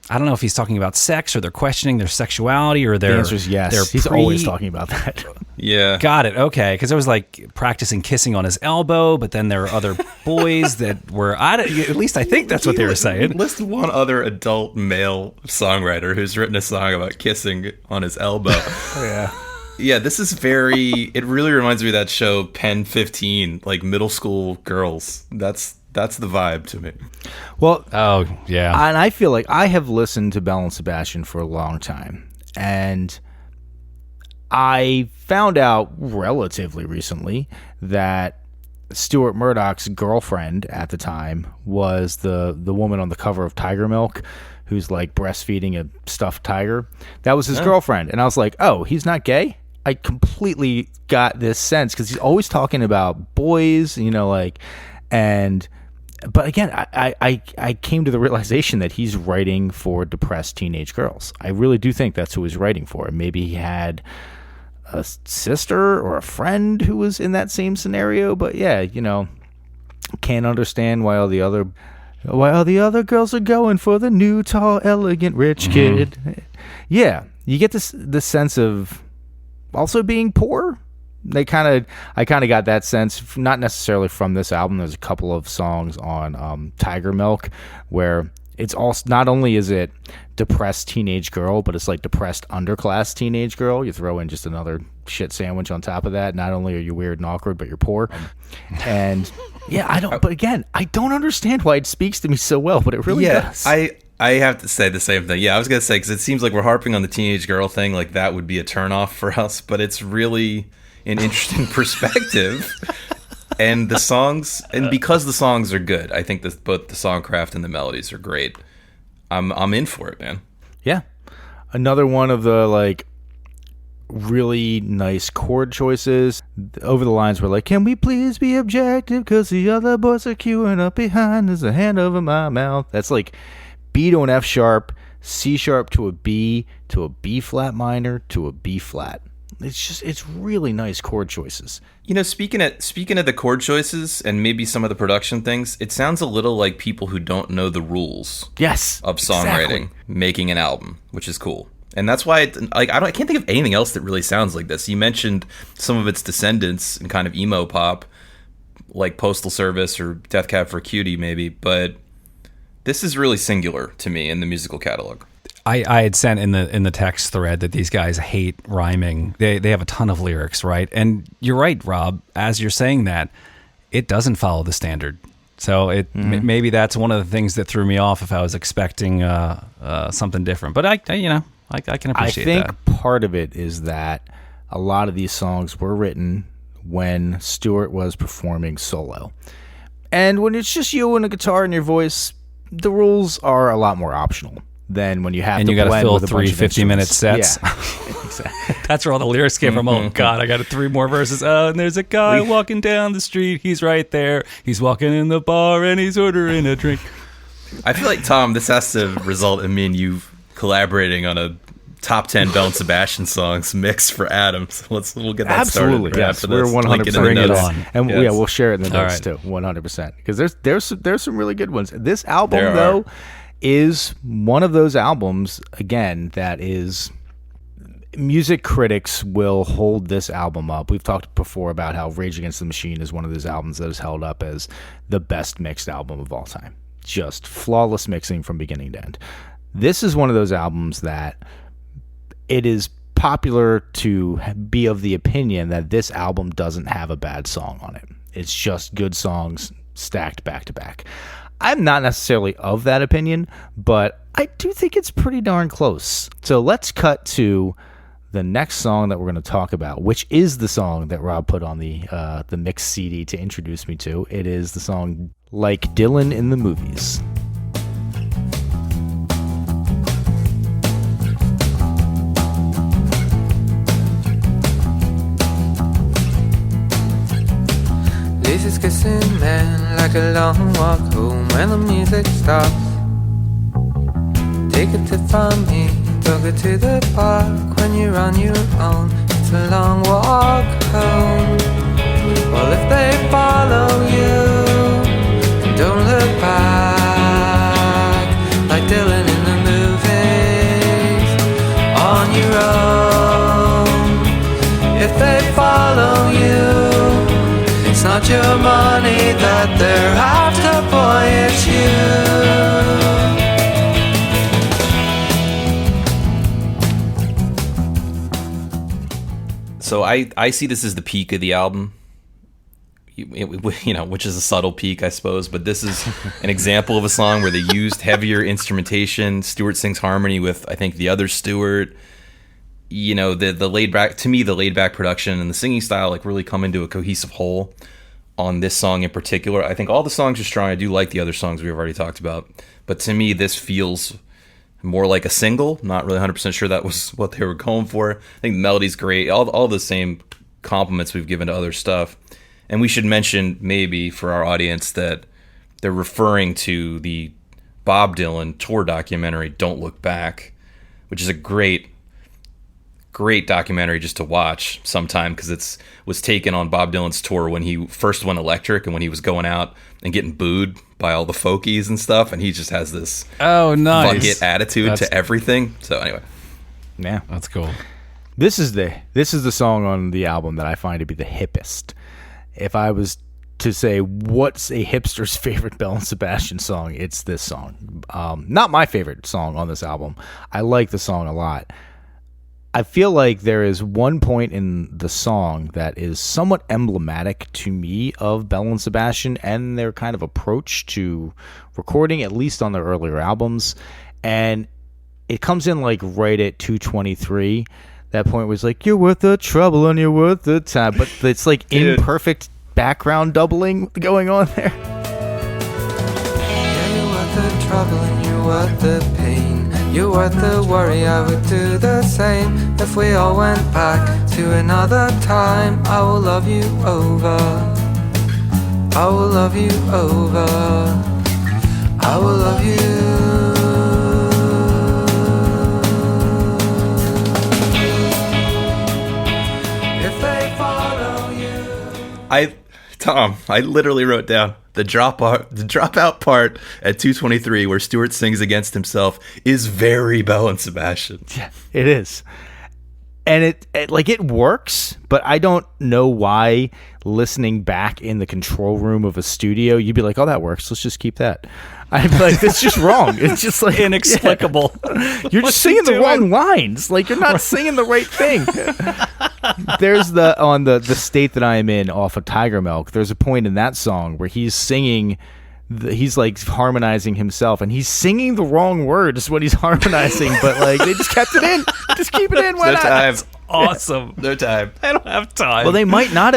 don't know if he's talking about sex or they're questioning their sexuality or their... The answer is yes. He's always talking about that. Yeah. Got it. Okay. Because I was like practicing kissing on his elbow, but then there are other boys that were... at least I think that's what they were saying. List one other adult male songwriter who's written a song about kissing on his elbow. Yeah. Yeah, this is it really reminds me of that show Pen 15, like middle school girls. That's the vibe to me. Well, oh yeah, and I feel like I have listened to Belle and Sebastian for a long time, and I found out relatively recently that Stuart Murdoch's girlfriend at the time was the woman on the cover of Tiger Milk, who's like breastfeeding a stuffed tiger. That was his girlfriend, and I was like, oh, he's not gay? I completely got this sense because he's always talking about boys, But again, I came to the realization that he's writing for depressed teenage girls. I really do think that's who he's writing for. Maybe he had a sister or a friend who was in that same scenario. But yeah, can't understand why all the other girls are going for the new, tall, elegant, rich kid. Yeah, you get the sense of also being poor. I kind of got that sense, not necessarily from this album. There's a couple of songs on Tiger Milk where it's all, not only is it depressed teenage girl, but it's like depressed underclass teenage girl. You throw in just another shit sandwich on top of that. Not only are you weird and awkward, but you're poor. And yeah, but again, I don't understand why it speaks to me so well, but it really does. I have to say the same thing. Yeah, I was going to say, because it seems like we're harping on the teenage girl thing, like that would be a turnoff for us, but it's really an interesting perspective. And the songs, and because the songs are good, I think that both the songcraft and the melodies are great. I'm in for it, man. Yeah. Another one of the really nice chord choices. Over the lines were like, can we please be objective, because the other boys are queuing up behind, there's a hand over my mouth. That's like B to an F sharp, C sharp to a B flat minor to a B flat. It's really nice chord choices. Speaking of the chord choices and maybe some of the production things, it sounds a little like people who don't know the rules of songwriting making an album, which is cool. And that's why I can't think of anything else that really sounds like this. You mentioned some of its descendants in kind of emo pop, like Postal Service or Death Cab for Cutie maybe, but this is really singular to me in the musical catalog. I had sent in the text thread that these guys hate rhyming. They have a ton of lyrics, right? And you're right, Rob. As you're saying that, it doesn't follow the standard. So maybe that's one of the things that threw me off if I was expecting something different. But I can appreciate that. I think part of it is that a lot of these songs were written when Stuart was performing solo, and when it's just you and a guitar and your voice, the rules are a lot more optional than when you have and to you got to fill with 3 50-minute sets. Yeah, exactly. That's where all the lyrics came from. Oh God, I got 3 more verses. And there's a guy walking down the street. He's right there. He's walking in the bar and he's ordering a drink. I feel like, Tom, this has to result in me and you collaborating on a top 10 Belle and Sebastian songs mix for Adam. So we'll get that absolutely started. Yes, we're 100% bring it on, and we'll share it in the notes too, 100%. Because there's some really good ones. This album though is one of those albums, again, that is, music critics will hold this album up. We've talked before about how Rage Against the Machine is one of those albums that is held up as the best mixed album of all time. Just flawless mixing from beginning to end. This is one of those albums that it is popular to be of the opinion that this album doesn't have a bad song on it. It's just good songs stacked back to back. I'm not necessarily of that opinion, but I do think it's pretty darn close. So let's cut to the next song that we're going to talk about, which is the song that Rob put on the mix CD to introduce me to. It is the song Like Dylan in the Movies. Lisa's kissing men like a long walk home when the music stops. Take a tip from me, took her to the park when you're on your own. It's a long walk home. Well, if they follow you, then don't look back. Like Dylan in the movies, on your own. If they follow you, it's not your money that they're after, boy, it's you. So I see this as the peak of the album, which is a subtle peak, I suppose. But this is an example of a song where they used heavier instrumentation. Stewart sings harmony with, I think, the other Stewart. The laid back, to me, the laid back production and the singing style like really come into a cohesive whole on this song in particular. I think all the songs are strong. I do like the other songs we've already talked about, but to me, this feels more like a single. Not really 100% sure that was what they were going for. I think the melody's great. All the same compliments we've given to other stuff. And we should mention maybe for our audience that they're referring to the Bob Dylan tour documentary, Don't Look Back, which is a great documentary just to watch sometime, because it was taken on Bob Dylan's tour when he first went electric and when he was going out and getting booed by all the folkies and stuff, and he just has this nice bucket attitude to everything. So anyway, yeah, that's cool. This is the song on the album that I find to be the hippest. If I was to say what's a hipster's favorite Belle and Sebastian song, it's this song. Not my favorite song on this album. I like the song a lot. I feel like there is one point in the song that is somewhat emblematic to me of Belle and Sebastian and their kind of approach to recording, at least on their earlier albums. And it comes in like right at 2:23. That point was like, you're worth the trouble and you're worth the time. But it's like imperfect background doubling going on there. Yeah, you're worth the trouble and you're worth the pain. You're worth the worry, I would do the same. If we all went back to another time, I will love you over. I will love you over. I will love you. If they follow you. Tom, I literally wrote down the dropout part at 2:23 where Stewart sings against himself is very Belle and Sebastian. Yeah, it is. And it works, but I don't know why listening back in the control room of a studio, you'd be like, oh, that works. Let's just keep that. I'd be like, it's just wrong. It's just like inexplicable. Yeah. You're just singing the wrong lines. Like, you're not singing the right thing. There's on the State That I Am In off of Tiger Milk, there's a point in that song where he's singing, he's like harmonizing himself, and he's singing the wrong words when he's harmonizing, but like they just kept it in. Just keep it in. Why not? Time. Awesome. No time. I don't have time. Well, they might not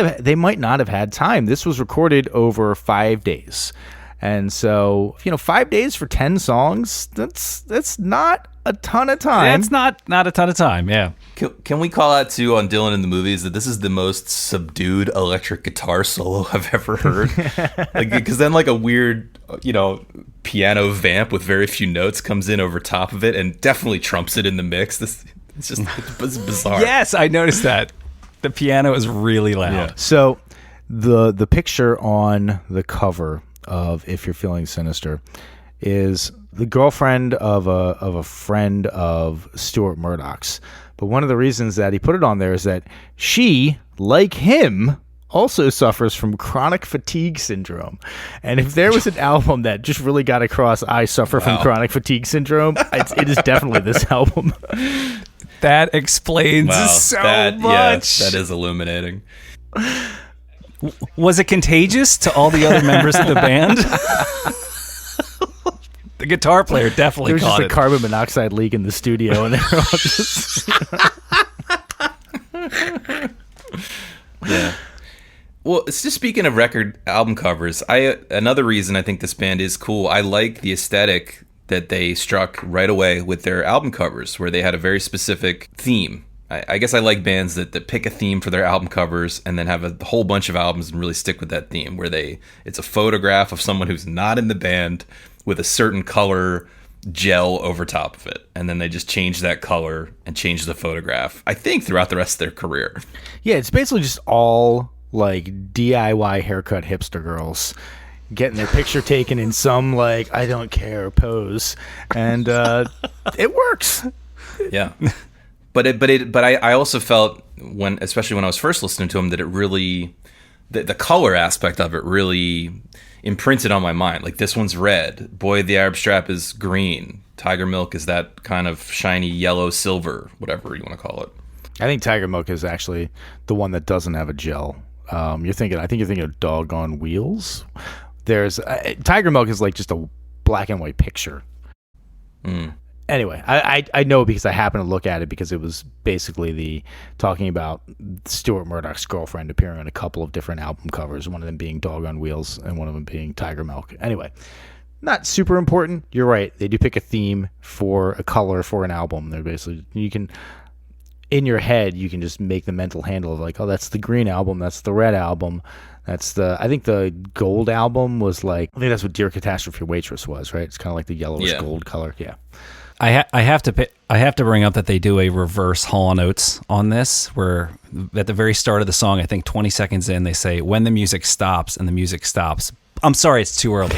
have had time. This was recorded over 5 days. And so, 5 days for 10 songs, that's not a ton of time. That's not a ton of time, yeah. Can we call out, too, on Dylan in the Movies that this is the most subdued electric guitar solo I've ever heard? Because then, like, a weird, piano vamp with very few notes comes in over top of it and definitely trumps it in the mix. It's bizarre. Yes, I noticed that. The piano is really loud. Yeah. So, the picture on the cover of If You're Feeling Sinister is the girlfriend of a friend of Stuart Murdoch's. But one of the reasons that he put it on there is that she, like him, also suffers from chronic fatigue syndrome. And if there was an album that just really got across I suffer from chronic fatigue syndrome, it is definitely this album. That explains so much. That is illuminating. Was it contagious to all the other members of the band? The guitar player definitely There's caught just it. a carbon monoxide leak in the studio, and they're all just. Yeah. Well, it's just speaking of record album covers. Another reason I think this band is cool. I like the aesthetic that they struck right away with their album covers, where they had a very specific theme. I guess I like bands that pick a theme for their album covers and then have a whole bunch of albums and really stick with that theme, where it's a photograph of someone who's not in the band with a certain color gel over top of it, and then they just change that color and change the photograph, I think, throughout the rest of their career. Yeah, it's basically just all like DIY haircut hipster girls getting their picture taken in some like I don't care pose, and it works. Yeah. But I also felt especially when I was first listening to them, that it really, the color aspect of it really imprinted on my mind. Like, this one's red. Boy, the Arab Strap is green. Tiger Milk is that kind of shiny yellow silver, whatever you want to call it. I think Tiger Milk is actually the one that doesn't have a gel. I think you're thinking of Dog on Wheels. There's Tiger Milk is like just a black and white picture. Anyway, I know because I happened to look at it, because it was basically talking about Stuart Murdoch's girlfriend appearing on a couple of different album covers, one of them being Dog on Wheels and one of them being Tiger Milk. Anyway, not super important. You're right. They do pick a theme for a color for an album. They're basically, you can, in your head, you can just make the mental handle of like, oh, that's the green album, that's the red album. I think the gold album was like, I think that's what Dear Catastrophe Waitress was, right? It's kind of like the yellowish gold color. Yeah. I have to bring up that they do a reverse Hall & Oates on this, where at the very start of the song, I think 20 seconds in, they say, when the music stops, and the music stops. I'm sorry, it's too early.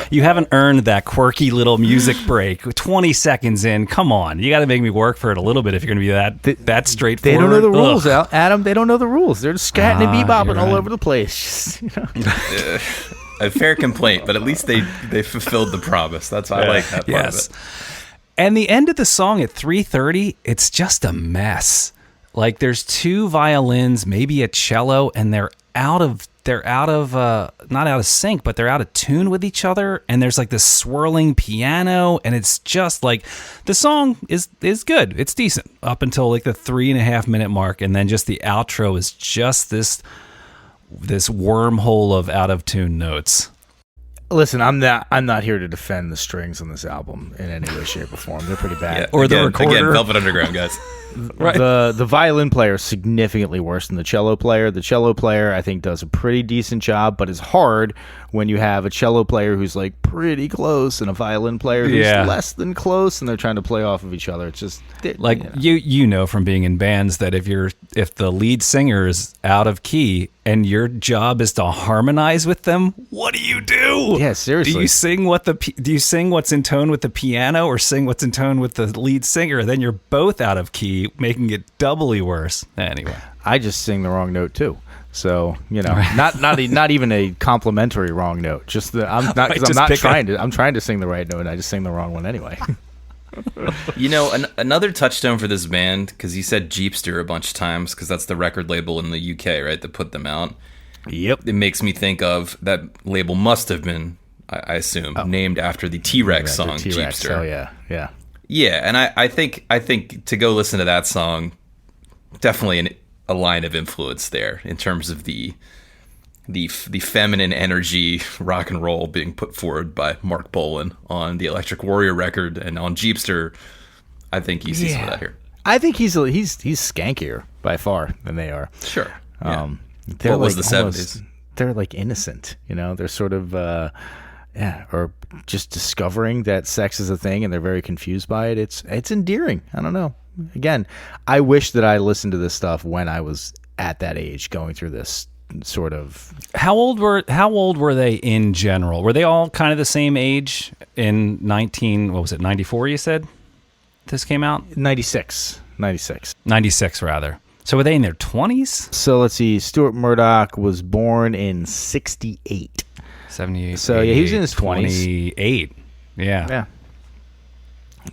You haven't earned that quirky little music break. 20 seconds in, come on. You got to make me work for it a little bit if you're going to be that straightforward. They don't know the rules, Adam. They don't know the rules. They're just scatting and bebopping all over the place. A fair complaint, but at least they fulfilled the promise. That's why I like that part of it. And the end of the song at 3:30, it's just a mess. Like, there's two violins, maybe a cello, and they're out of not out of sync, but they're out of tune with each other. And there's like this swirling piano, and it's just like, the song is good. It's decent up until like the 3.5 minute mark, and then just the outro is just this wormhole of out of tune notes. Listen, I'm not here to defend the strings on this album in any way, shape, or form. They're pretty bad. Yeah, or the recorder. Again, Velvet Underground, guys. Right. The violin player is significantly worse than the cello player. The cello player, I think, does a pretty decent job, but it's hard when you have a cello player who's like pretty close and a violin player who's less than close, and they're trying to play off of each other. It's just like, you know from being in bands that if the lead singer is out of key and your job is to harmonize with them, what do you do? Yeah, seriously. Do you sing what's in tone with the piano, or sing what's in tone with the lead singer? Then you're both out of key, making it doubly worse. Anyway, I just sing the wrong note too. So, not even a complimentary wrong note. Just I'm trying to sing the right note, and I just sing the wrong one anyway. Another touchstone for this band, because you said Jeepster a bunch of times, because that's the record label in the UK, right, that put them out. Yep. It makes me think of that label must have been, I assume, named after the T-Rex song, T-Rex. Jeepster. Oh yeah. Yeah, and I think to go listen to that song, definitely a line of influence there in terms of the feminine energy rock and roll being put forward by Mark Bolan on the Electric Warrior record, and on Jeepster. I think he sees some of that here. I think he's skankier by far than they are. Sure. What was the 70s? They're like innocent, They're sort of or just discovering that sex is a thing, and they're very confused by it. It's endearing. I don't know. Again, I wish that I listened to this stuff when I was at that age, going through this sort of. How old were they in general? Were they all kind of the same age in 94? You said this came out 96 rather. So were they in their 20s? So let's see. Stuart Murdoch was born in 68. 78. So yeah, he was in his 20s. 28. Yeah.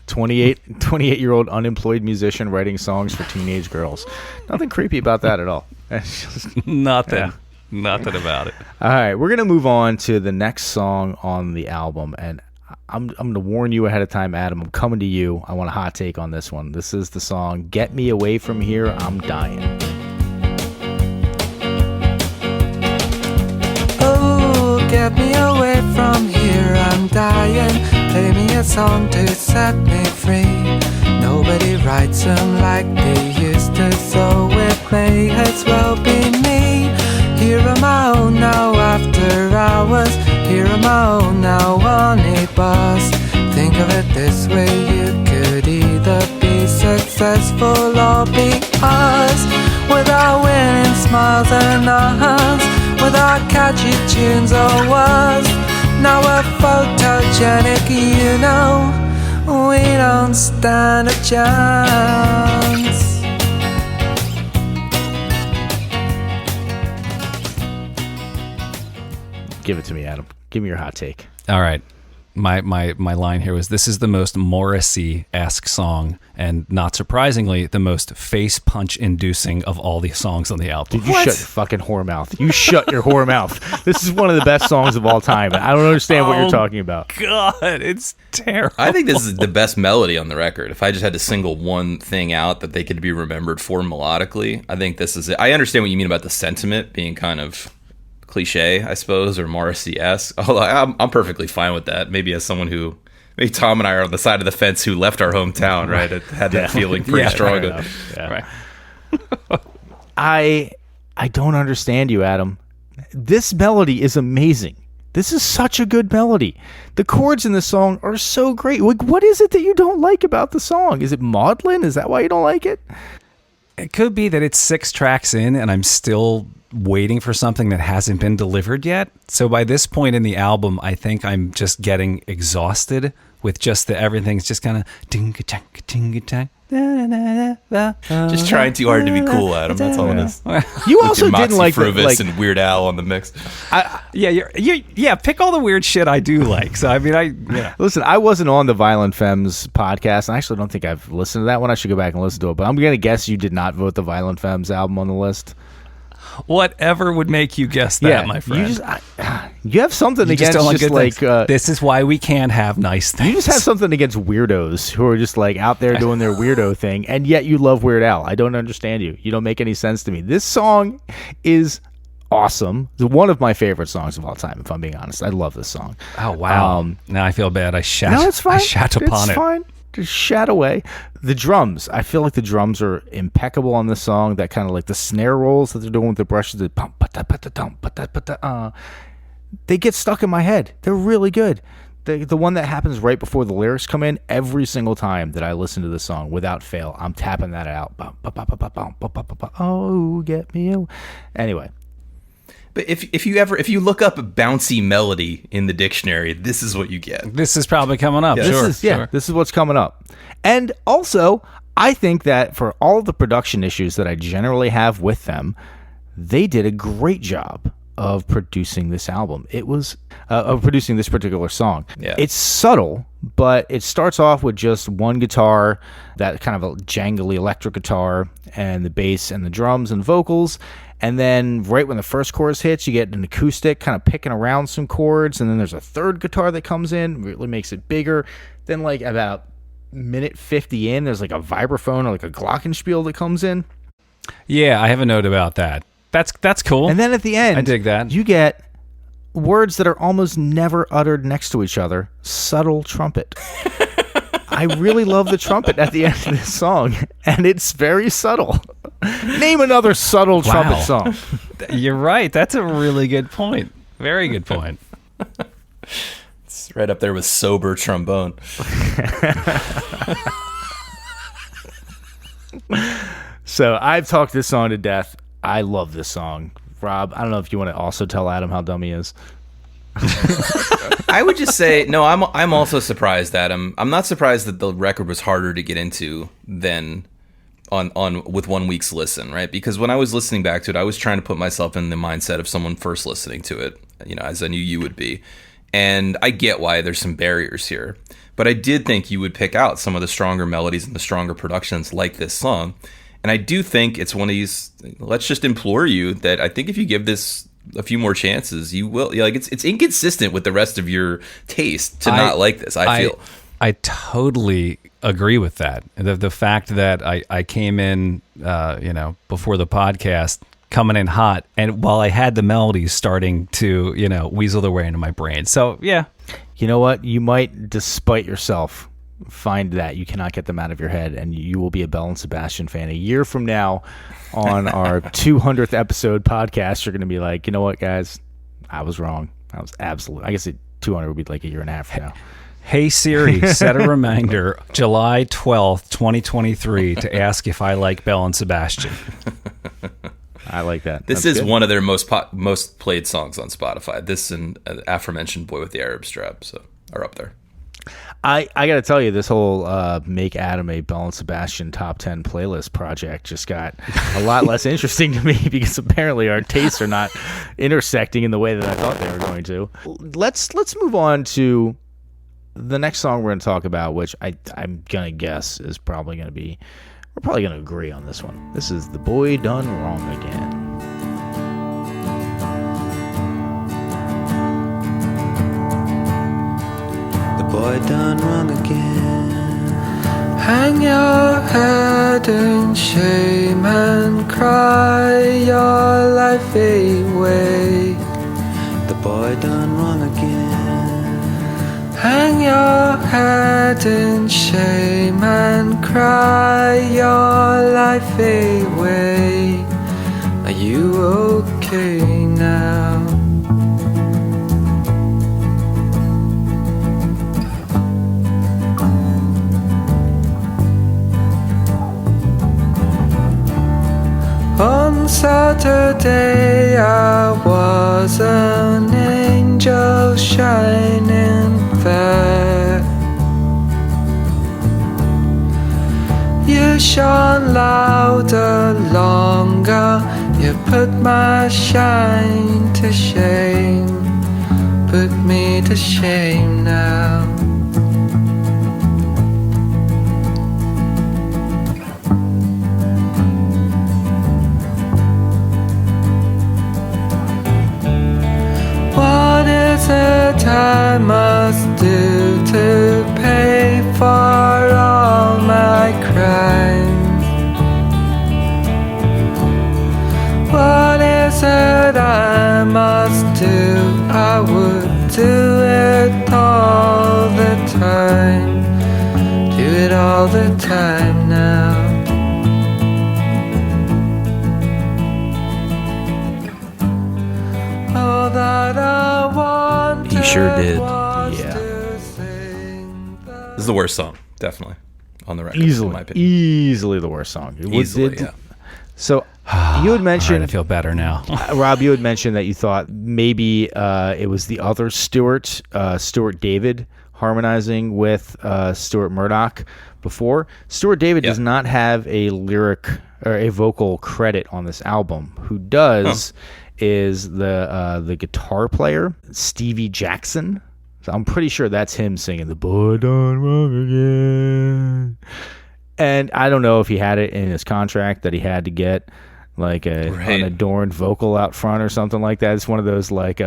28-year-old unemployed musician writing songs for teenage girls. Nothing creepy about that at all. It's just, Nothing about it. all right, we're gonna move on to the next song on the album, and I'm gonna warn you ahead of time, Adam. I'm coming to you. I want a hot take on this one. This is the song "Get Me Away From Here, I'm Dying." Oh, get me away from here, I'm dying. Play me a song to set me free. Nobody writes them like they used to, so it may as well be me. Here on my own now after hours. Here on my own now on a bus. Think of it this way, you could either be successful or be us. Without winning smiles and hugs, without catchy tunes or words. Now we're photogenic, you know, we don't stand a chance. Give it to me, Adam. Give me your hot take. All right. My line here was, this is the most Morrissey-esque song, and not surprisingly, the most face punch inducing of all the songs on the album. Dude, you shut your fucking whore mouth. You shut your whore mouth. This is one of the best songs of all time. I don't understand what you're talking about. God, it's terrible. I think this is the best melody on the record. If I just had to single one thing out that they could be remembered for melodically, I think this is it. I understand what you mean about the sentiment being kind of cliche, I suppose, or Morrissey-esque. Although I'm perfectly fine with that. Maybe as someone who, maybe Tom and I are on the side of the fence who left our hometown, right? It had that feeling pretty strong. Yeah. Right. I don't understand you, Adam. This melody is amazing. This is such a good melody. The chords in the song are so great. Like, what is it that you don't like about the song? Is it maudlin? Is that why you don't like it? It could be that it's 6 tracks in and I'm still waiting for something that hasn't been delivered yet. So by this point in the album, I think I'm just getting exhausted with just everything's just kind of Just trying too hard to be cool, Adam. That's all it is. You also didn't like the, Fruvis and Weird Al on the mix. Yeah, pick all the weird shit I do like. So I mean, Listen, I wasn't on the Violent Femmes podcast. I actually don't think I've listened to that one. I should go back and listen to it. But I'm gonna guess you did not vote the Violent Femmes album on the list. Whatever would make you guess that, my friend. You have something You against don't just like this is why we can't have nice things. you just have something against weirdos who are just like out there doing their weirdo thing, and yet you love Weird Al. I don't understand you. You don't make any sense to me. This song is awesome. It's one of my favorite songs of all time, if I'm being honest. I love this song. Oh wow! Now I feel bad. No, it's fine. I shat upon it's it. Fine. Just shat away. The drums, I feel like the drums are impeccable on this song. That kind of like the snare rolls that they're doing with the brushes, they get stuck in my head. They're really good. The one that happens right before the lyrics come in, every single time that I listen to the song, without fail, I'm tapping that out. Oh, get me away. Anyway. But if you look up a bouncy melody in the dictionary, this is what you get. This is probably coming up. Yeah. This is what's coming up. And also, I think that for all of the production issues that I generally have with them, they did a great job of producing this album. It was of producing this particular song. Yeah. It's subtle, but it starts off with just one guitar, that kind of a jangly electric guitar, and the bass and the drums and vocals. And then right when the first chorus hits, you get an acoustic kind of picking around some chords. And then there's a third guitar that comes in, really makes it bigger. Then like about minute 50 in, there's like a vibraphone or like a glockenspiel that comes in. Yeah, I have a note about that. That's cool. And then at the end, I dig that. You get words that are almost never uttered next to each other. Subtle trumpet. I really love the trumpet at the end of this song, and it's very subtle. Name another subtle trumpet song. You're right. That's a really good point. Very good point. It's right up there with sober trombone. So I've talked this song to death. I love this song. Rob, I don't know if you want to also tell Adam how dumb he is. I would just say, no, I'm also surprised, Adam. I'm not surprised that the record was harder to get into than on with 1 week's listen, right? Because when I was listening back to it, I was trying to put myself in the mindset of someone first listening to it, as I knew you would be. And I get why there's some barriers here. But I did think you would pick out some of the stronger melodies and the stronger productions like this song. And I do think it's one of these, let's just implore you that I think if you give this a few more chances, you will. Like it's inconsistent with the rest of your taste to not like this, I feel. I totally agree with that. The fact that I came in, before the podcast, coming in hot, and while I had the melodies starting to, weasel their way into my brain. So, yeah. You know what? You might, despite yourself, find that you cannot get them out of your head, and you will be a Belle and Sebastian fan. A year from now, on our 200th episode podcast, you're going to be like, you know what, guys? I was wrong. I was absolutely. I guess 200 would be like a year and a half from now. Hey Siri, set a reminder, July 12th, 2023, to ask if I like Belle and Sebastian. I like that. This is one of their most played songs on Spotify. This and aforementioned "Boy with the Arab Strap" are up there. I got to tell you, this whole Make Adam a Belle and Sebastian top 10 playlist project just got a lot less interesting to me because apparently our tastes are not intersecting in the way that I thought they were going to. Let's move on to the next song we're going to talk about, which I'm going to guess is probably going to be, we're probably going to agree on this one. This is The Boy Done Wrong Again. The boy done wrong again. Hang your head in shame and cry your life away. The boy done wrong again. Hang your head in shame and cry your life away. Are you okay now? On Saturday I was an angel shining fair. You shone louder, longer. You put my shine to shame. Put me to shame now. What is it I must do to pay for all my crimes? What is it I must do? I would do it all the time. Do it all the time now. All that I wanted. He sure did. Yeah. This is the worst song, definitely, on the record. Easily, in my opinion. easily the worst song. Yeah. So you had mentioned, Right, I feel better now. Rob, you had mentioned that you thought maybe it was the other Stuart David, harmonizing with Stuart Murdoch before. Stuart David does not have a lyric or a vocal credit on this album. Who does is the guitar player, Stevie Jackson. So I'm pretty sure that's him singing "The Boy Done Wrong Again." And I don't know if he had it in his contract that he had to get like an adorned vocal out front or something like that. It's one of those like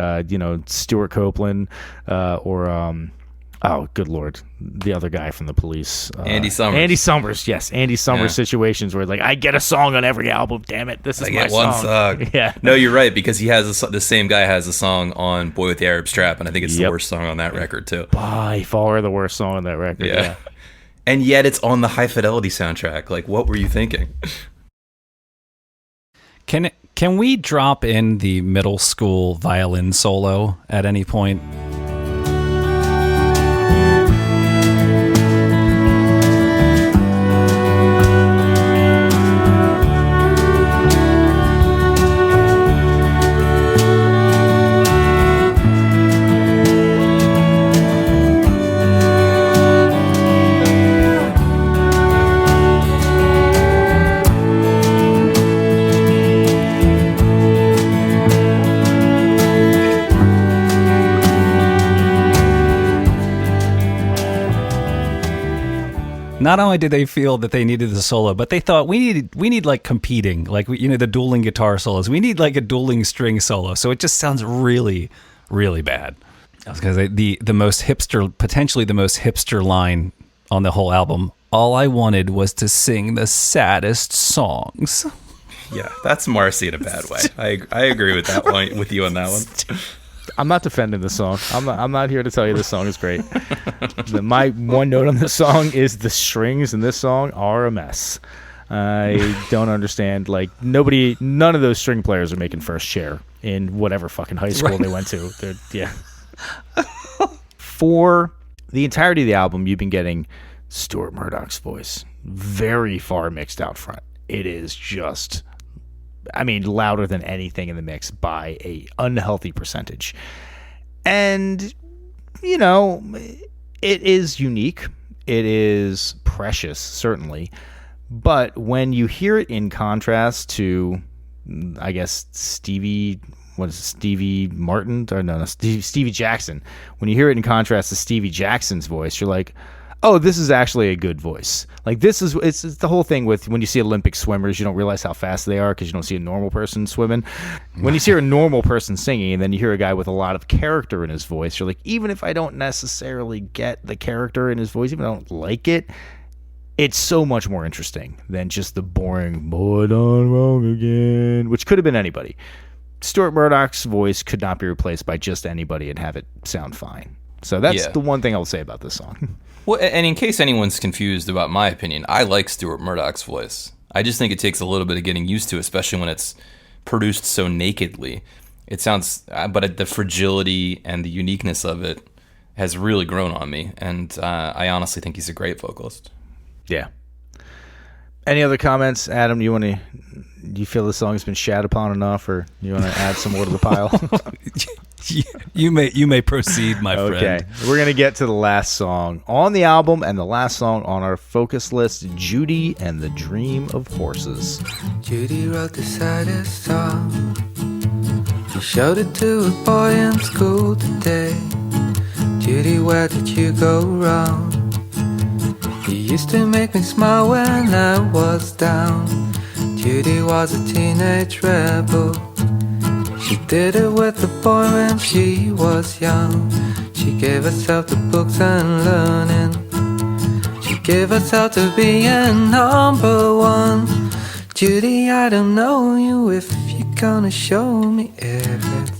Stuart Copeland or oh good lord, the other guy from the Police, Andy Summers. Andy Summers, yes, Andy Summers situations where like I get a song on every album. Damn it, this is my one song. song. Yeah, no, you're right because he has the same guy has a song on "Boy with the Arab Strap," and I think it's the worst song on that record too. By far the worst song on that record. Yeah. And yet it's on the High Fidelity soundtrack. Like, what were you thinking? Can we drop in the middle school violin solo at any point? Not only did they feel that they needed the solo, but they thought we need like competing, like the dueling guitar solos. We need like a dueling string solo. So it just sounds really, really bad. Because the most hipster, potentially the most hipster line on the whole album. All I wanted was to sing the saddest songs. Yeah, that's Marcy in a bad way. I agree with that one, with you on that one. I'm not defending the song. I'm not here to tell you this song is great. My one note on this song is the strings in this song are a mess. I don't understand. Like, none of those string players are making first chair in whatever fucking high school they went to. Yeah. For the entirety of the album, you've been getting Stuart Murdoch's voice very far mixed out front. It is just, louder than anything in the mix by a unhealthy percentage. And, it is unique. It is precious, certainly. But when you hear it in contrast to, I guess, Stevie Martin? Or no, Stevie Jackson. When you hear it in contrast to Stevie Jackson's voice, you're like, oh, this is actually a good voice. Like, it's the whole thing with when you see Olympic swimmers, you don't realize how fast they are because you don't see a normal person swimming. When you see a normal person singing and then you hear a guy with a lot of character in his voice, you're like, even if I don't necessarily get the character in his voice, even if I don't like it, it's so much more interesting than just the boring, boy, done wrong again, which could have been anybody. Stuart Murdoch's voice could not be replaced by just anybody and have it sound fine. So that's the one thing I'll say about this song. Well, and in case anyone's confused about my opinion, I like Stuart Murdoch's voice. I just think it takes a little bit of getting used to, especially when it's produced so nakedly. It sounds, but the fragility and the uniqueness of it has really grown on me, and I honestly think he's a great vocalist. Yeah. Any other comments, Adam? Do you feel the song has been shat upon enough, or you want to add some more to the pile? You may proceed, my friend. Okay, we're gonna get to the last song on the album and the last song on our focus list, Judy and the Dream of Horses. Judy wrote the saddest song. She showed it to a boy in school today. Judy, where did you go wrong? You used to make me smile when I was down. Judy was a teenage rebel. She did it with a boy when she was young. She gave herself to books and learning. She gave herself to being number one. Judy, I don't know you if you're gonna show me everything.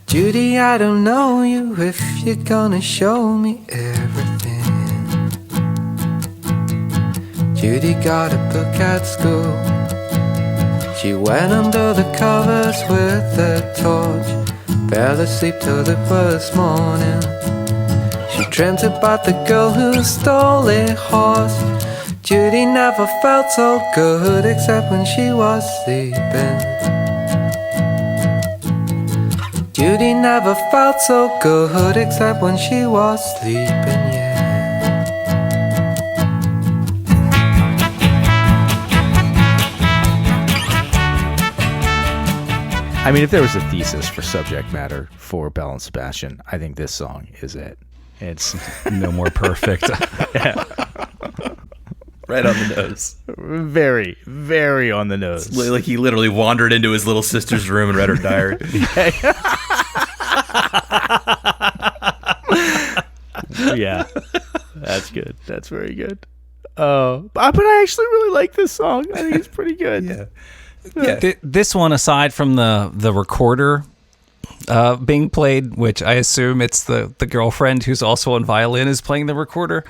Judy, I don't know you if you're gonna show me everything. Judy got a book at school. She went under the covers with a torch, fell asleep till it was morning. She dreamt about the girl who stole a horse. Judy never felt so good except when she was sleeping. Judy never felt so good except when she was sleeping, yeah. If there was a thesis for subject matter for Belle and Sebastian, I think this song is it. It's no more perfect. Yeah. Right on the nose. Very, very on the nose. It's like he literally wandered into his little sister's room and read her diary. Yeah, that's good. That's very good. But I actually really like this song. I think it's pretty good. Yeah. This one, aside from the recorder being played, which I assume it's the girlfriend who's also on violin is playing the recorder,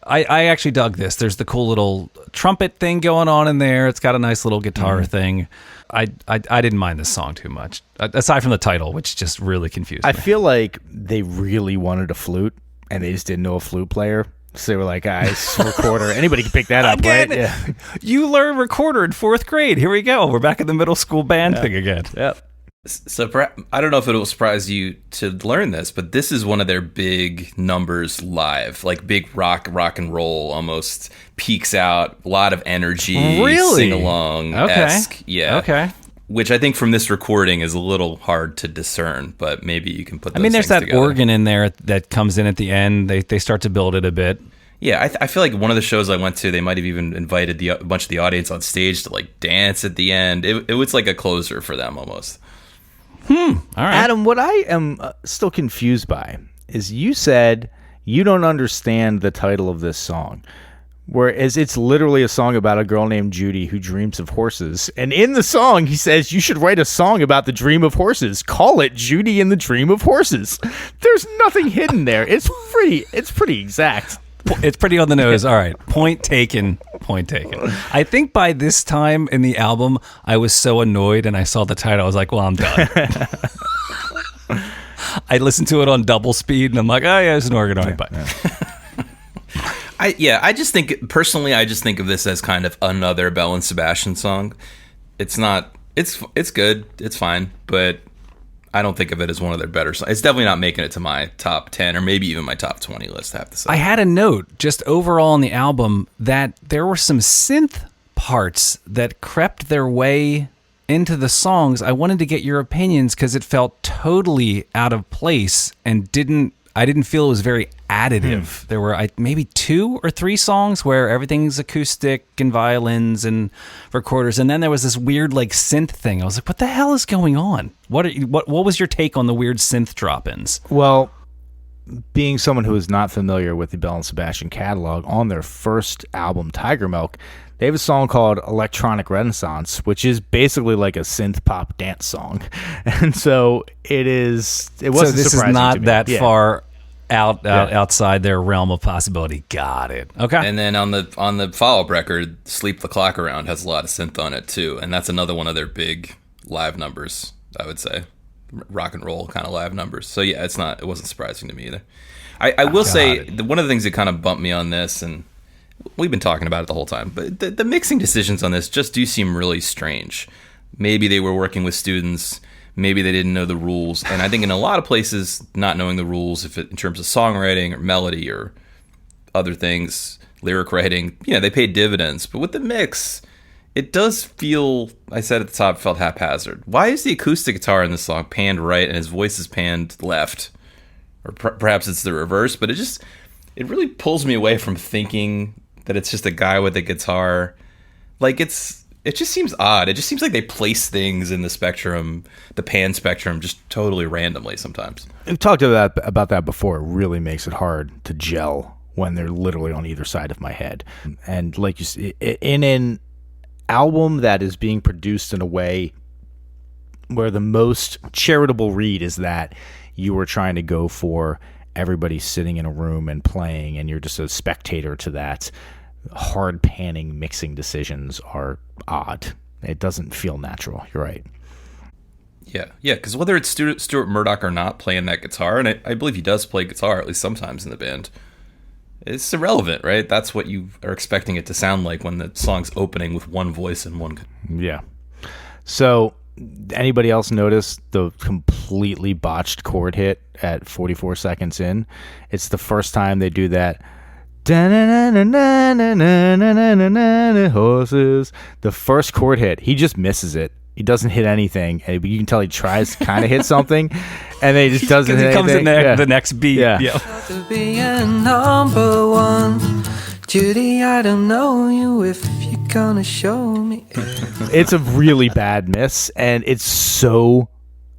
I actually dug this. There's the cool little trumpet thing going on in there. It's got a nice little guitar thing. I didn't mind this song too much, aside from the title, which just really confused me. I feel like they really wanted a flute, and they just didn't know a flute player. So they were like, guys, recorder. Anybody can pick that up, again, right? Yeah. You learn recorder in 4th grade. Here we go. We're back in the middle school band thing again. Yep. So I don't know if it will surprise you to learn this, but this is one of their big numbers live, like big rock and roll, almost peaks out, a lot of energy, really sing along esque. Okay. Yeah. Okay. which I think from this recording is a little hard to discern, but maybe you can put those there's things that together. organ in there that comes in at the end. They start to build it a bit. Yeah, I feel like one of the shows I went to, they might have even invited a bunch of the audience on stage to like dance at the end. It was like a closer for them almost. All right. Adam, what I am still confused by is you said you don't understand the title of this song. Whereas it's literally a song about a girl named Judy who dreams of horses. And in the song, he says, you should write a song about the dream of horses. Call it Judy and the Dream of Horses. There's nothing hidden there. It's pretty exact. It's pretty on the nose. All right. Point taken. Point taken. I think by this time in the album, I was so annoyed and I saw the title. I was like, well, I'm done. I listened to it on double speed and I'm like, oh, yeah, it's an organoid. But I just think, personally, I just think of this as kind of another Belle and Sebastian song. It's not, it's good, it's fine, but I don't think of it as one of their better songs. It's definitely not making it to my top 10 or maybe even my top 20 list, I have to say. I had a note just overall on the album that there were some synth parts that crept their way into the songs. I wanted to get your opinions because it felt totally out of place and I didn't feel it was very additive. There were maybe 2 or 3 songs where everything's acoustic and violins and recorders, and then there was this weird like synth thing. I was like, "What the hell is going on?" What was your take on the weird synth drop-ins? Well, being someone who is not familiar with the Belle and Sebastian catalog, on their first album, Tiger Milk, they have a song called Electronic Renaissance, which is basically like a synth pop dance song. And so it wasn't so this is surprising not to me. that Yeah. far outside their realm of possibility. Got it. Okay. And then on the follow-up record, Sleep the Clock Around has a lot of synth on it too, and that's another one of their big live numbers, I would say. Rock and roll kind of live numbers. So yeah, it wasn't surprising to me either. I will say one of the things that kind of bumped me on this, and we've been talking about it the whole time, but the mixing decisions on this just do seem really strange. Maybe they were working with students, maybe they didn't know the rules, and I think in a lot of places, not knowing the rules, in terms of songwriting or melody or other things, lyric writing, they paid dividends. But with the mix, it does feel, I said at the top, felt haphazard. Why is the acoustic guitar in this song panned right and his voice is panned left? Or perhaps it's the reverse, but it really pulls me away from thinking that it's just a guy with a guitar. Like, it just seems odd. It just seems like they place things in the spectrum, the pan spectrum, just totally randomly sometimes. We've talked about that before. It really makes it hard to gel when they're literally on either side of my head. And like you see, in an album that is being produced in a way where the most charitable read is that you were trying to go for everybody sitting in a room and playing, and you're just a spectator to that, hard panning mixing decisions are odd. It doesn't feel natural. You're right. Yeah, because whether it's Stuart Murdoch or not playing that guitar, and I believe he does play guitar at least sometimes in the band, it's irrelevant, right? That's what you are expecting it to sound like when the song's opening with one voice and one. Yeah. So, anybody else notice the completely botched chord hit at 44 seconds in? It's the first time they do that. Horses. The first chord hit, he just misses it. He doesn't hit anything. You can tell he tries to kind of hit something, and then he just doesn't hit comes anything. in the next beat. Yeah. To be a number one, Judy, I don't know you if you're gonna show me. It's a really bad miss, and it's so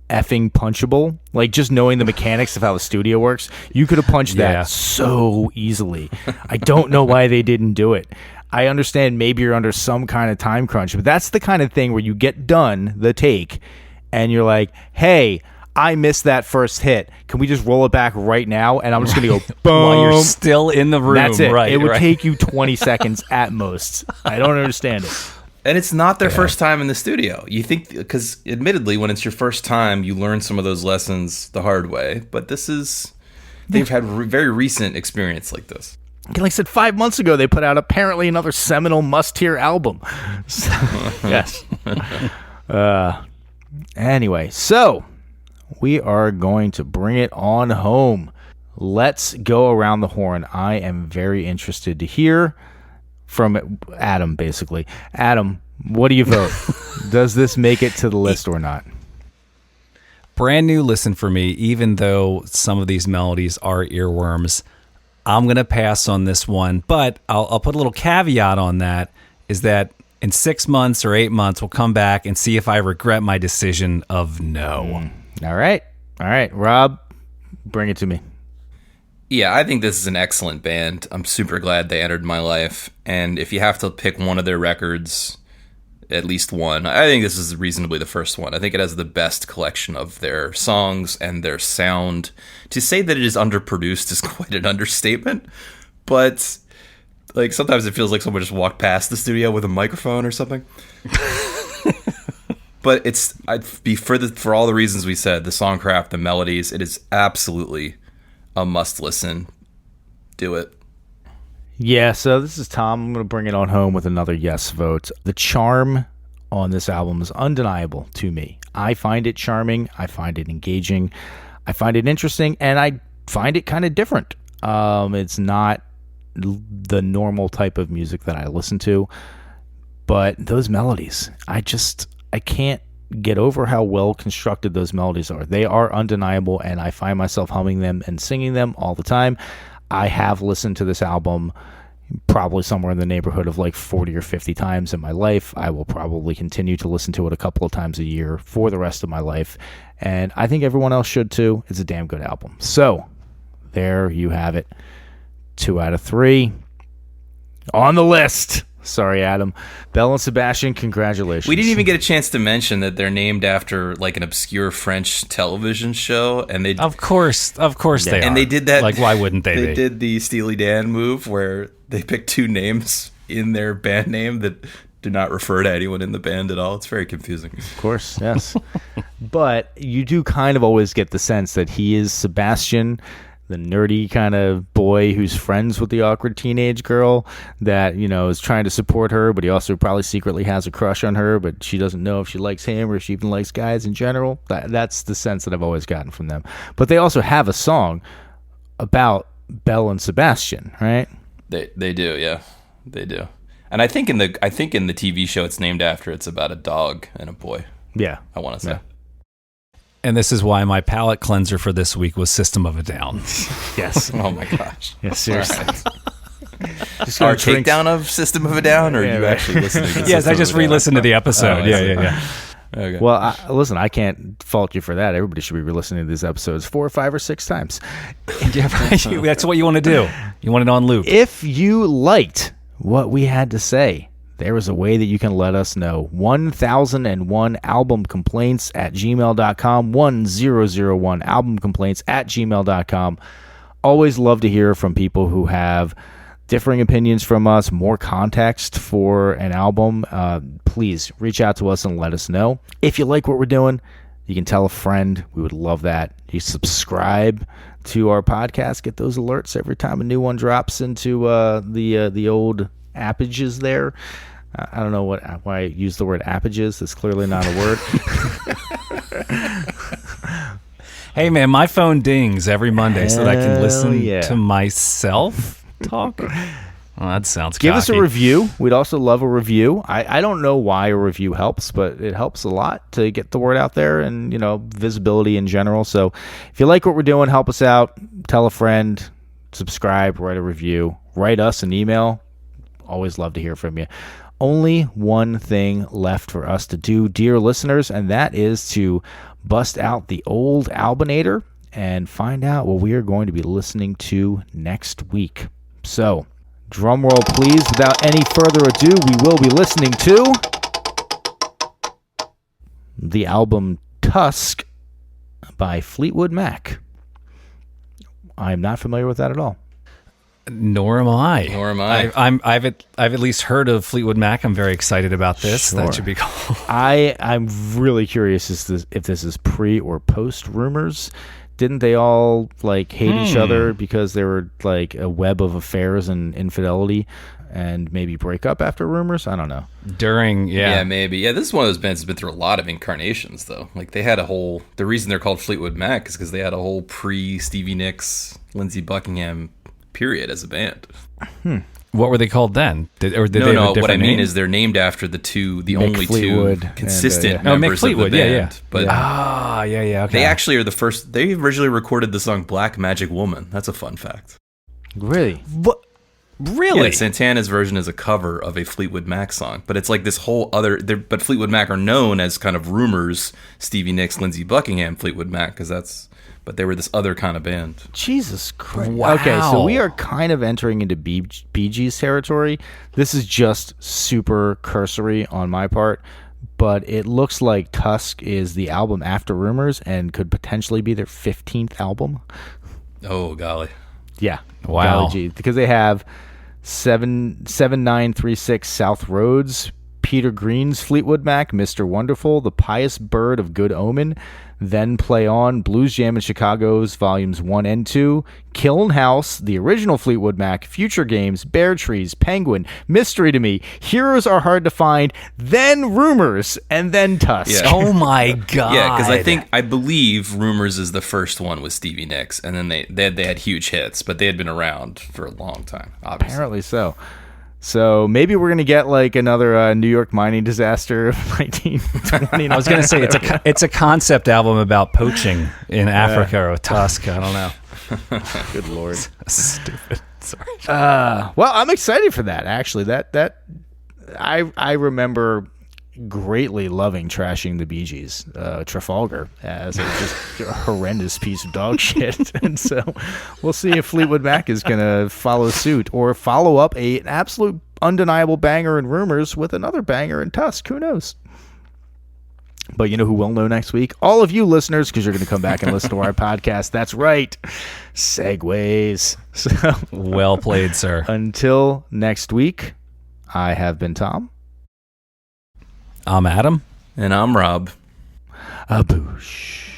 effing punchable. Like, just knowing the mechanics of how the studio works, you could have punched that so easily. I don't know why they didn't do it. I understand maybe you're under some kind of time crunch, but that's the kind of thing where you get done the take and you're like, hey, I missed that first hit. Can we just roll it back right now? And I'm just going to go boom. While you're still in the room. That's it. Right, it would right. take you 20 seconds at most. I don't understand it. And it's not their first time in the studio. You think, because admittedly, when it's your first time, you learn some of those lessons the hard way. But they've had very recent experience like this. Like I said, 5 months ago, they put out apparently another seminal must-hear album. So, yes. Anyway, so we are going to bring it on home. Let's go around the horn. I am very interested to hear from Adam, basically. Adam, What do you vote? Does this make it to the list or not? Brand new listen for me, even though some of these melodies are earworms. I'm going to pass on this one, but I'll put a little caveat on that, is that in 6 months or 8 months, we'll come back and see if I regret my decision of no. All right. Rob, bring it to me. Yeah, I think this is an excellent band. I'm super glad they entered my life. And if you have to pick one of their records, at least one, I think this is reasonably the first one. I think it has the best collection of their songs and their sound. To say that it is underproduced is quite an understatement. But like sometimes it feels like someone just walked past the studio with a microphone or something. But for all the reasons we said, the songcraft, the melodies, it is absolutely a must listen. Do it. Yeah, so this is Tom. I'm going to bring it on home with another yes vote. The charm on this album is undeniable to me. I find it charming. I find it engaging. I find it interesting, and I find it kind of different. It's not the normal type of music that I listen to, but those melodies, I can't get over how well constructed those melodies are. They are undeniable, and I find myself humming them and singing them all the time. I have listened to this album probably somewhere in the neighborhood of like 40 or 50 times in my life. I will probably continue to listen to it a couple of times a year for the rest of my life, and I think everyone else should too. It's a damn good album. So there you have it. 2 out of 3 on the list. Sorry, Adam. Belle and Sebastian, congratulations. We didn't even get a chance to mention that they're named after like an obscure French television show, and they Of course they are. And they did that. Like, why wouldn't they? They did the Steely Dan move where they picked 2 names in their band name that do not refer to anyone in the band at all. It's very confusing. Of course, yes. But you do kind of always get the sense that he is Sebastian, the nerdy kind of boy who's friends with the awkward teenage girl that, you know, is trying to support her, but he also probably secretly has a crush on her, but she doesn't know if she likes him or if she even likes guys in general. That's the sense that I've always gotten from them. But they also have a song about Belle and Sebastian, right? They do, yeah. They do. And I think in the TV show it's named after, it's about a dog and a boy. Yeah. I want to say. Yeah. And this is why my palate cleanser for this week was System of a Down. Yes. Oh my gosh. Yes, seriously. Just our takedown of System of a Down, or Yeah, you right. actually listening to Yes, I just re-listened to the episode. Oh, Yeah. Okay. Well, listen, I can't fault you for that. Everybody should be re-listening to these episodes 4 or 5 or 6 times. Yeah, that's what you want to do. You want it on loop. If you liked what we had to say, there is a way that you can let us know. 1001 albumcomplaints at gmail.com. 1001 albumcomplaints at gmail.com. Always love to hear from people who have differing opinions from us, more context for an album. Please reach out to us and let us know. If you like what we're doing, you can tell a friend. We would love that. You subscribe to our podcast. Get those alerts every time a new one drops into the old appages there. I don't know why I use the word appages. That's clearly not a word. Hey, man, my phone dings every Monday so that I can listen yeah. to myself talk. Well, that sounds Give us a cocky. review. We'd also love a review. I don't know why a review helps, but it helps a lot to get the word out there and, you know, visibility in general. So if you like what we're doing, help us out. Tell a friend. Subscribe. Write a review. Write us an email. Always love to hear from you. Only one thing left for us to do, dear listeners, and that is to bust out the old Albinator and find out what we are going to be listening to next week. So, drum roll, please. Without any further ado, we will be listening to the album Tusk by Fleetwood Mac. I'm not familiar with that at all. Nor am I. Nor am I. I've at least heard of Fleetwood Mac. I'm very excited about this. Sure. That should be cool. I'm really curious if this is pre or post Rumors. Didn't they all like hate each other because they were like a web of affairs and infidelity and maybe break up after Rumors? I don't know. Yeah, maybe. Yeah, this is one of those bands that's been through a lot of incarnations, though. Like, they had the reason they're called Fleetwood Mac is because they had a whole pre-Stevie Nicks, Lindsey Buckingham period as a band. What were they called then? Did No, they have a no. What I different mean name? is they're named after the only Fleetwood two and, consistent yeah. members Mick of the Fleetwood, band. But yeah. Okay. they actually are the first. They originally recorded the song "Black Magic Woman." That's a fun fact. Really? What? Really? Yeah, Santana's version is a cover of a Fleetwood Mac song, but it's like this whole other. But Fleetwood Mac are known as kind of Rumors, Stevie Nicks, Lindsey Buckingham, Fleetwood Mac, because that's. But they were this other kind of band. Jesus Christ. Wow. Okay, so we are kind of entering into Bee Gees territory. This is just super cursory on my part, but it looks like Tusk is the album after Rumors and could potentially be their 15th album. Oh golly! Yeah. Wow. Golly gee. Because they have 7936 South Roads, Peter Green's Fleetwood Mac, Mr. Wonderful, The Pious Bird of Good Omen, Then Play On, Blues Jam in Chicago's Volumes 1 and 2, Kiln House, the original Fleetwood Mac, Future Games, Bear Trees, Penguin, Mystery to Me, Heroes Are Hard to Find, then Rumors, and then Tusk. Yeah. Oh my god. Yeah, because I believe Rumors is the first one with Stevie Nicks, and then they had huge hits, but they had been around for a long time. Obviously, Apparently so. So maybe we're gonna get like another New York mining disaster of 1920. I was going to say it's a concept album about poaching in Africa or Tusk. I don't know. Good Lord. Stupid. Sorry. Well, I'm excited for that. Actually, that I remember greatly loving trashing the Bee Gees, Trafalgar, as a just horrendous piece of dog shit. And so we'll see if Fleetwood Mac is going to follow suit or follow up an absolute undeniable banger in Rumors with another banger in Tusk. Who knows? But you know who will know next week? All of you listeners, because you're going to come back and listen to our podcast. That's right. Segues. So Well played, sir. until next week, I have been Tom. I'm Adam. and I'm Rob. A boosh.